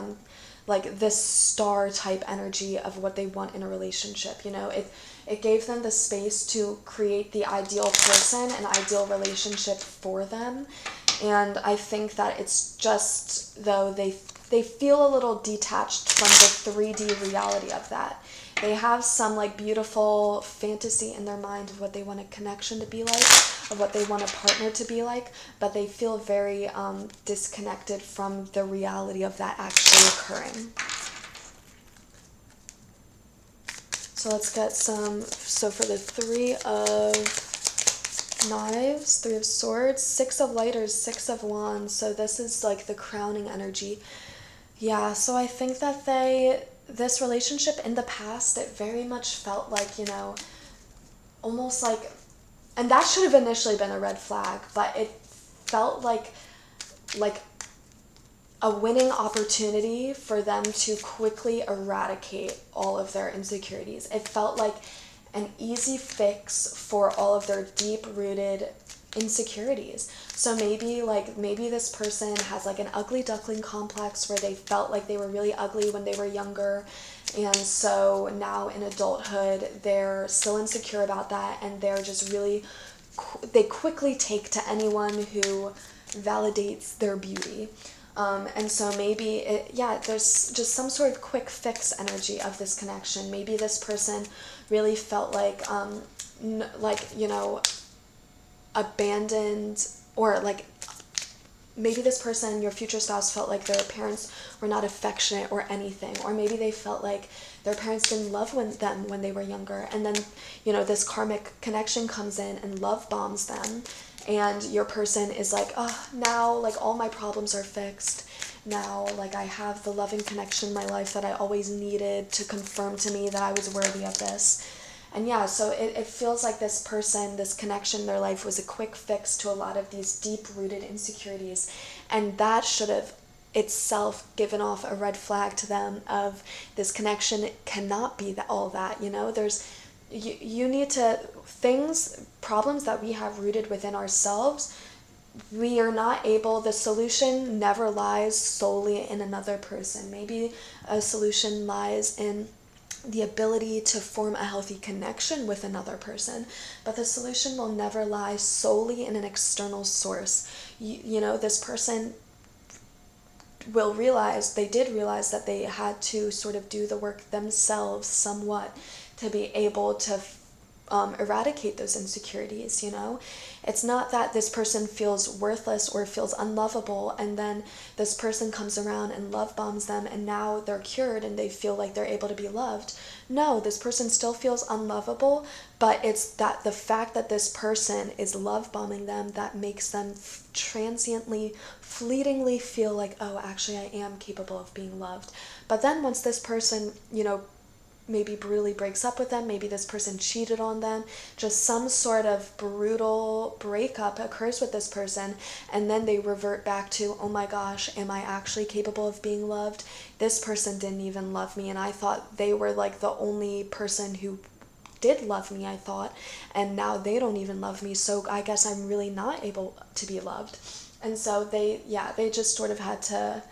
like this star type energy of what they want in a relationship. You know, it gave them the space to create the ideal person and ideal relationship for them. And I think that it's just, though, they feel a little detached from the 3D reality of that. They have some like beautiful fantasy in their mind of what they want a connection to be like, of what they want a partner to be like, but they feel very disconnected from the reality of that actually occurring. So let's get some, so for the 3 of Knives, 3 of Swords, 6 of Lighters, 6 of Wands, so this is like the crowning energy. Yeah, so I think that this relationship in the past, it very much felt like, you know, almost like, and that should have initially been a red flag, but it felt like a winning opportunity for them to quickly eradicate all of their insecurities. It felt like an easy fix for all of their deep-rooted insecurities. So maybe this person has like an ugly duckling complex where they felt like they were really ugly when they were younger, and so now in adulthood they're still insecure about that, and they're just really they quickly take to anyone who validates their beauty. And so maybe there's just some sort of quick fix energy of this connection. Maybe this person really felt like you know, abandoned, or like maybe this person, your future spouse, felt like their parents were not affectionate or anything, or maybe they felt like their parents didn't love them when they were younger, and then, you know, this karmic connection comes in and love bombs them, and your person is like, oh, now like all my problems are fixed. Now like I have the loving connection in my life that I always needed to confirm to me that I was worthy of this. And yeah, so it feels like this person, this connection in their life was a quick fix to a lot of these deep-rooted insecurities. And that should have itself given off a red flag to them of this connection cannot be all that, you know? You need to, problems that we have rooted within ourselves, we are not able, the solution never lies solely in another person. Maybe a solution lies in the ability to form a healthy connection with another person, but the solution will never lie solely in an external source. You know, this person did realize that they had to sort of do the work themselves somewhat to be able to eradicate those insecurities, you know? It's not that this person feels worthless or feels unlovable and then this person comes around and love bombs them and now they're cured and they feel like they're able to be loved. No, this person still feels unlovable, but it's that the fact that this person is love bombing them that makes them transiently, fleetingly feel like, oh, actually I am capable of being loved. But then once this person, you know, maybe brutally breaks up with them, maybe this person cheated on them, just some sort of brutal breakup occurs with this person, and then they revert back to, oh my gosh, am I actually capable of being loved? This person didn't even love me, and I thought they were like the only person who did love me, I thought, and now they don't even love me, so I guess I'm really not able to be loved. And so they just sort of had to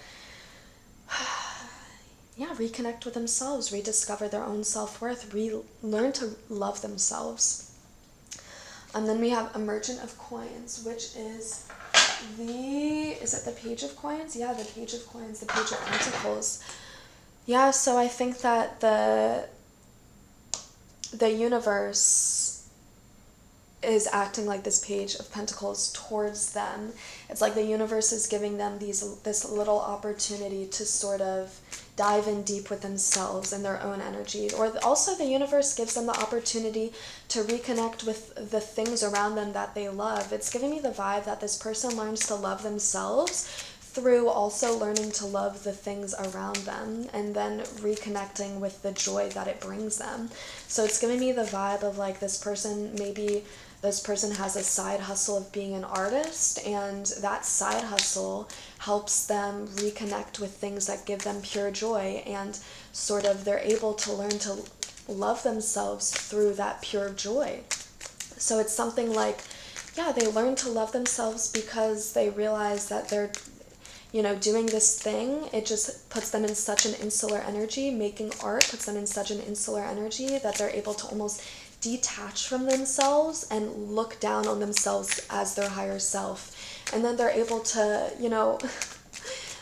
reconnect with themselves, rediscover their own self-worth, learn to love themselves. And then we have a Merchant of Coins, which is Is it the Page of Coins? Yeah, the Page of Coins, the Page of Pentacles. Yeah, so I think that the universe is acting like this Page of Pentacles towards them. It's like the universe is giving them this little opportunity to sort of dive in deep with themselves and their own energy. Or also the universe gives them the opportunity to reconnect with the things around them that they love. It's giving me the vibe that this person learns to love themselves through also learning to love the things around them and then reconnecting with the joy that it brings them. So it's giving me the vibe of like this person, maybe this person has a side hustle of being an artist, and that side hustle helps them reconnect with things that give them pure joy, and sort of they're able to learn to love themselves through that pure joy. So it's something like, yeah, they learn to love themselves because they realize that they're, doing this thing. It just puts them in such an insular energy. Making art puts them in such an insular energy that they're able to almost detach from themselves and look down on themselves as their higher self. And then they're able to,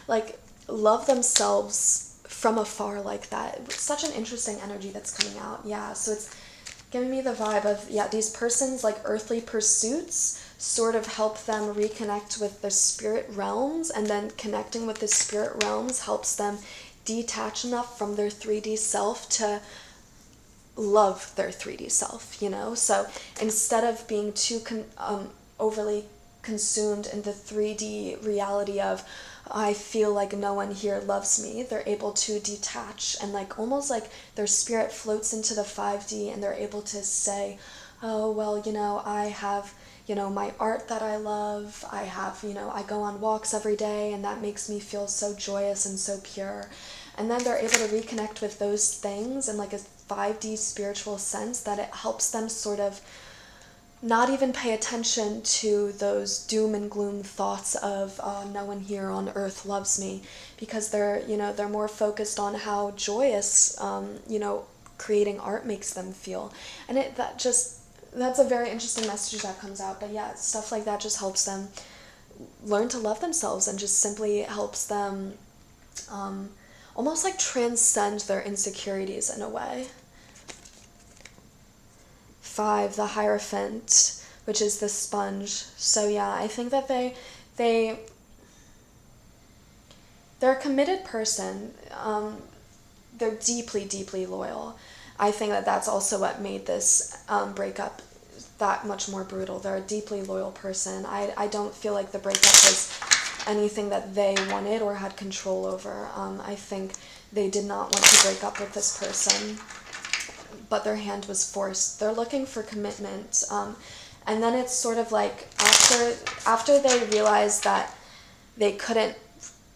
like love themselves from afar like that. It's such an interesting energy that's coming out. Yeah, so it's giving me the vibe of, yeah, these persons, like earthly pursuits sort of help them reconnect with the spirit realms, and then connecting with the spirit realms helps them detach enough from their 3D self to love their 3D self, So instead of being too overly consumed in the 3D reality of, I feel like no one here loves me, they're able to detach and like almost like their spirit floats into the 5D, and they're able to say, oh, well, I have, my art that I love. I have, I go on walks every day, and that makes me feel so joyous and so pure. And then they're able to reconnect with those things in like a 5D spiritual sense, that it helps them sort of not even pay attention to those doom and gloom thoughts of no one here on earth loves me, because they're more focused on how joyous creating art makes them feel. And that's a very interesting message that comes out. But yeah, stuff like that just helps them learn to love themselves, and just simply helps them almost like transcend their insecurities in a way. 5, the Hierophant, which is the sponge. So yeah, I think that they're a committed person. They're deeply, deeply loyal. I think that that's also what made this breakup that much more brutal. They're a deeply loyal person. I don't feel like the breakup was anything that they wanted or had control over. I think they did not want to break up with this person, but their hand was forced. They're looking for commitment. And then it's sort of like after they realized that they couldn't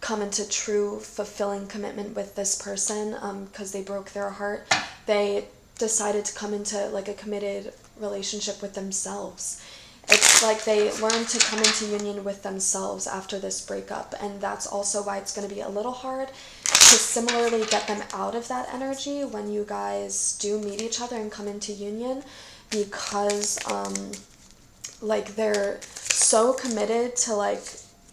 come into true fulfilling commitment with this person because they broke their heart, they decided to come into like a committed relationship with themselves. It's like they learned to come into union with themselves after this breakup, and that's also why it's going to be a little hard to similarly get them out of that energy when you guys do meet each other and come into union, because like they're so committed to like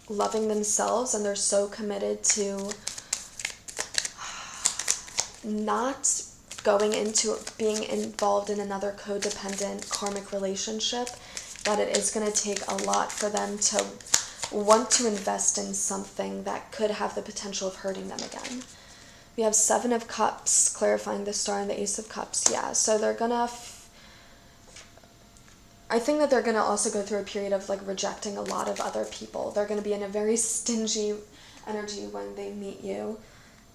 loving themselves, and they're so committed to not going into being involved in another codependent karmic relationship, that it is going to take a lot for them to want to invest in something that could have the potential of hurting them again. We have 7 of Cups, clarifying the Star, and the Ace of Cups. Yeah, so they're going to... I think that they're going to also go through a period of like rejecting a lot of other people. They're going to be in a very stingy energy when they meet you.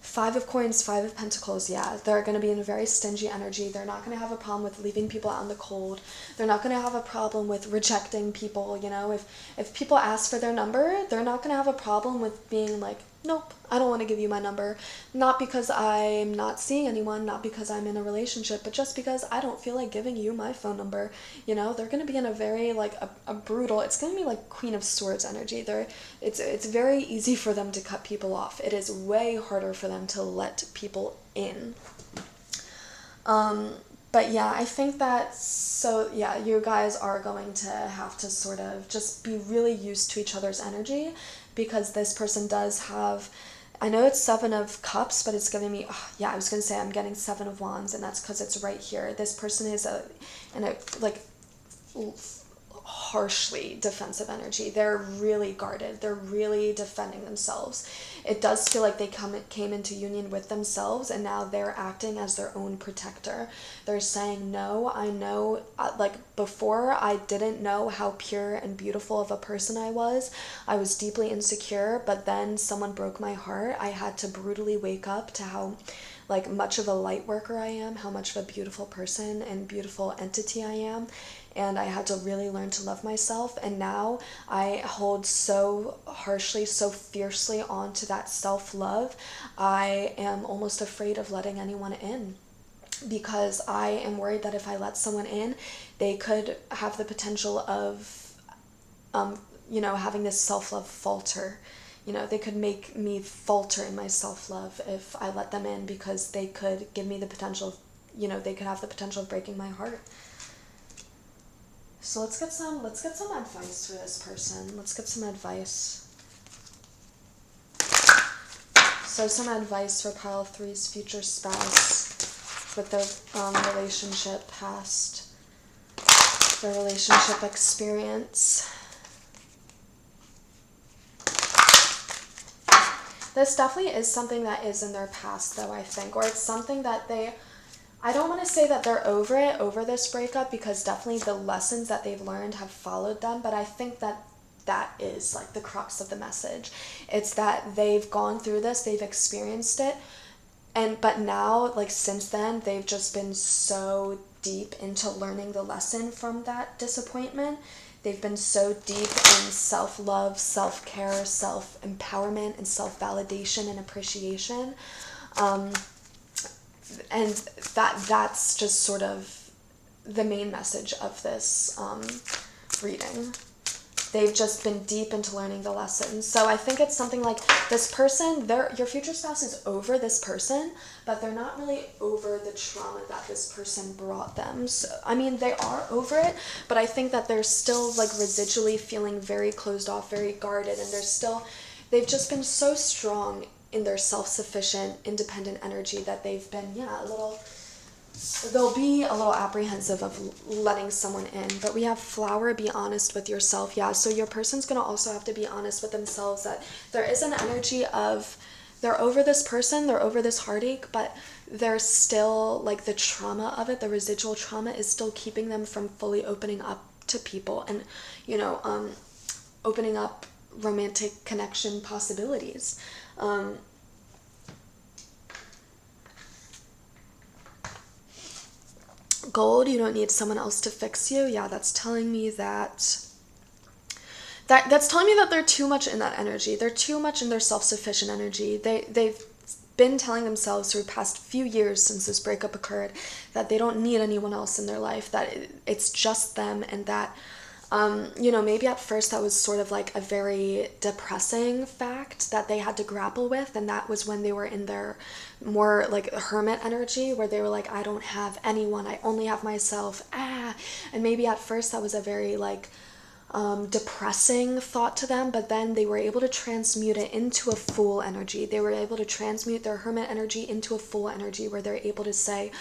5 of Coins, 5 of Pentacles, yeah. They're going to be in a very stingy energy. They're not going to have a problem with leaving people out in the cold. They're not going to have a problem with rejecting people, If people ask for their number, they're not going to have a problem with being like, nope, I don't want to give you my number. Not because I'm not seeing anyone, not because I'm in a relationship, but just because I don't feel like giving you my phone number. They're going to be in a very, like, a brutal, it's going to be like Queen of Swords energy. It's very easy for them to cut people off. It is way harder for them to let people in. But But yeah, I think that, so yeah, you guys are going to have to sort of just be really used to each other's energy, because this person does have, I know it's 7 of Cups, but it's giving me, oh, yeah, I was going to say I'm getting 7 of Wands, and that's because it's right here. This person is in a like harshly defensive energy. They're really guarded. They're really defending themselves. It does feel like they came into union with themselves, and now they're acting as their own protector. They're saying, no, I know, like before I didn't know how pure and beautiful of a person I was. I was deeply insecure, but then someone broke my heart. I had to brutally wake up to how like much of a light worker I am, how much of a beautiful person and beautiful entity I am. And I had to really learn to love myself. And now I hold so harshly, so fiercely onto that self-love. I am almost afraid of letting anyone in, because I am worried that if I let someone in, they could have the potential of, having this self-love falter. They could make me falter in my self-love if I let them in, because they could give me the potential, they could have the potential of breaking my heart. So let's get some advice for this person. Let's get some advice. So some advice for pile 3's future spouse with their relationship past, their relationship experience. This definitely is something that is in their past, though, I think, or it's something that I don't want to say that they're over this breakup, because definitely the lessons that they've learned have followed them, but I think that is like the crux of the message. It's that they've gone through this, they've experienced it, but now, like since then, they've just been so deep into learning the lesson from that disappointment. They've been so deep in self-love, self-care, self-empowerment, and self-validation and appreciation. And that's just sort of the main message of this reading. They've just been deep into learning the lessons. So I think it's something like this person, your future spouse is over this person, but they're not really over the trauma that this person brought them. So, I mean, they are over it, but I think that they're still like residually feeling very closed off, very guarded, and they've just been so strong in their self-sufficient, independent energy that they've been, they'll be a little apprehensive of letting someone in. But we have flower, be honest with yourself. Yeah, so your person's going to also have to be honest with themselves that there is an energy of they're over this person, they're over this heartache, but they're still, like, the trauma of it, the residual trauma is still keeping them from fully opening up to people and, opening up romantic connection possibilities. Gold, you don't need someone else to fix you. Yeah, that's telling me that's telling me that they're too much in that energy. They're too much in their self-sufficient energy. They've been telling themselves through the past few years since this breakup occurred that they don't need anyone else in their life, that it's just them, and that maybe at first that was sort of like a very depressing fact that they had to grapple with, and that was when they were in their more like hermit energy, where they were like, I don't have anyone, I only have myself, and maybe at first that was a very like depressing thought to them, but then they were able to transmute it into a Fool energy. They were able to transmute their hermit energy into a Fool energy, where they're able to say,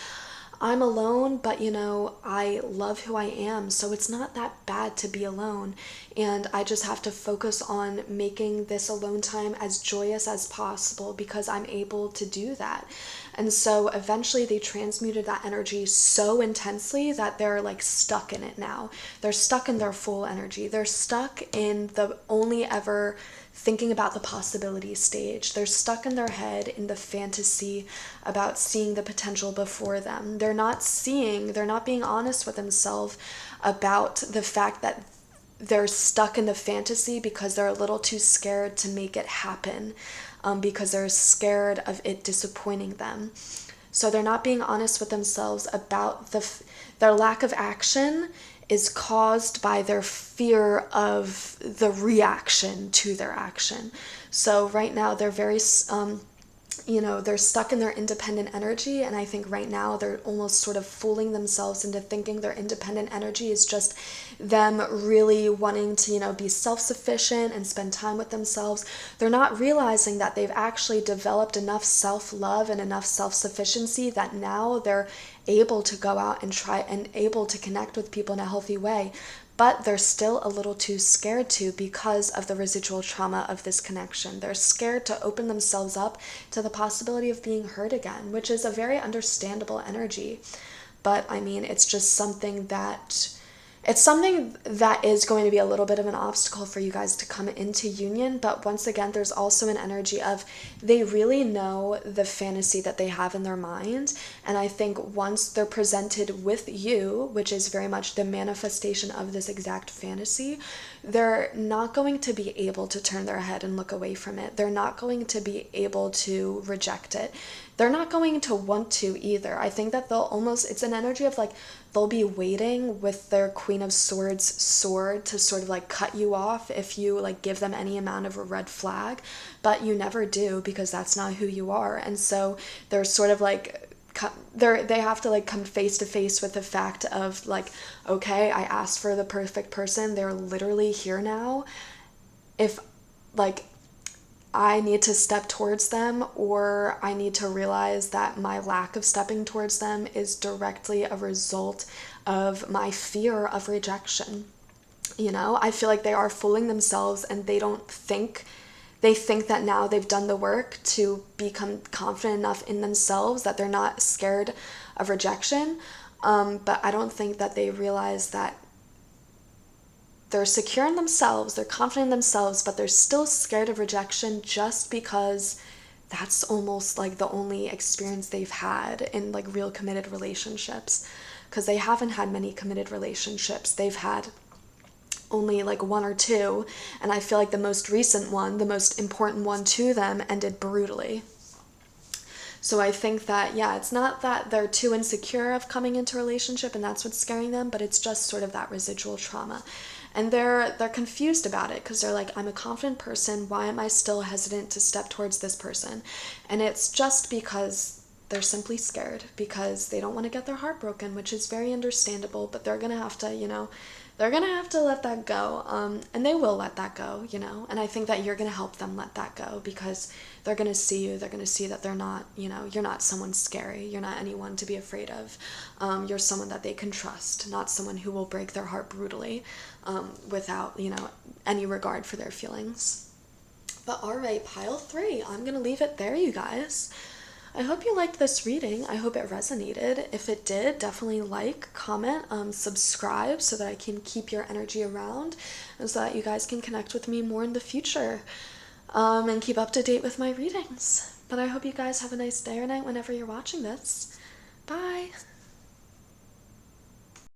I'm alone, but I love who I am, so it's not that bad to be alone, and I just have to focus on making this alone time as joyous as possible, because I'm able to do that. And so eventually they transmuted that energy so intensely that they're like stuck in it now. They're stuck in their Fool energy. They're stuck in the only ever thinking about the possibility stage. They're stuck in their head in the fantasy about seeing the potential before them. They're not being honest with themselves about the fact that they're stuck in the fantasy because they're a little too scared to make it happen, because they're scared of it disappointing them. So they're not being honest with themselves about their lack of action is caused by their fear of the reaction to their action. So right now they're very you know, they're stuck in their independent energy. And I think right now they're almost sort of fooling themselves into thinking their independent energy is just them really wanting to, you know, be self-sufficient and spend time with themselves. They're not realizing that they've actually developed enough self-love and enough self-sufficiency that now they're able to go out and try and able to connect with people in a healthy way. But they're still a little too scared to because of the residual trauma of this connection. They're scared to open themselves up to the possibility of being hurt again, which is a very understandable energy. But I mean, it's just something that is going to be a little bit of an obstacle for you guys to come into union. But once again, there's also an energy of they really know the fantasy that they have in their mind. And I think once they're presented with you, which is very much the manifestation of this exact fantasy, they're not going to be able to turn their head and look away from it. They're not going to be able to reject it. They're not going to want to either. I think that it's an energy of like, they'll be waiting with their Queen of Swords sword to sort of like cut you off if you like give them any amount of a red flag, but you never do because that's not who you are. And so they're sort of like, they have to like come face to face with the fact of like, okay, I asked for the perfect person. They're literally here now. If like I need to step towards them, or I need to realize that my lack of stepping towards them is directly a result of my fear of rejection. You know, I feel like they are fooling themselves and they think that now they've done the work to become confident enough in themselves that they're not scared of rejection. But I don't think that they realize that they're secure in themselves, they're confident in themselves, but they're still scared of rejection just because that's almost like the only experience they've had in like real committed relationships. Because they haven't had many committed relationships. They've had only like one or two, and I feel like the most recent one, the most important one to them, ended brutally. So I think that, yeah, it's not that they're too insecure of coming into a relationship and that's what's scaring them, but it's just sort of that residual trauma. And they're confused about it because they're like, I'm a confident person. Why am I still hesitant to step towards this person? And it's just because they're simply scared because they don't want to get their heart broken, which is very understandable, but they're going to have to, you know, they're going to have to let that go. And they will let that go, you know, and I think that you're going to help them let that go because they're going to see you. They're going to see that they're not, you know, you're not someone scary. You're not anyone to be afraid of. You're someone that they can trust, not someone who will break their heart brutally without, you know, any regard for their feelings. But all right, pile 3. I'm going to leave it there, you guys. I hope you liked this reading. I hope it resonated. If it did, definitely like, comment, subscribe so that I can keep your energy around and so that you guys can connect with me more in the future and keep up to date with my readings. But I hope you guys have a nice day or night whenever you're watching this. Bye!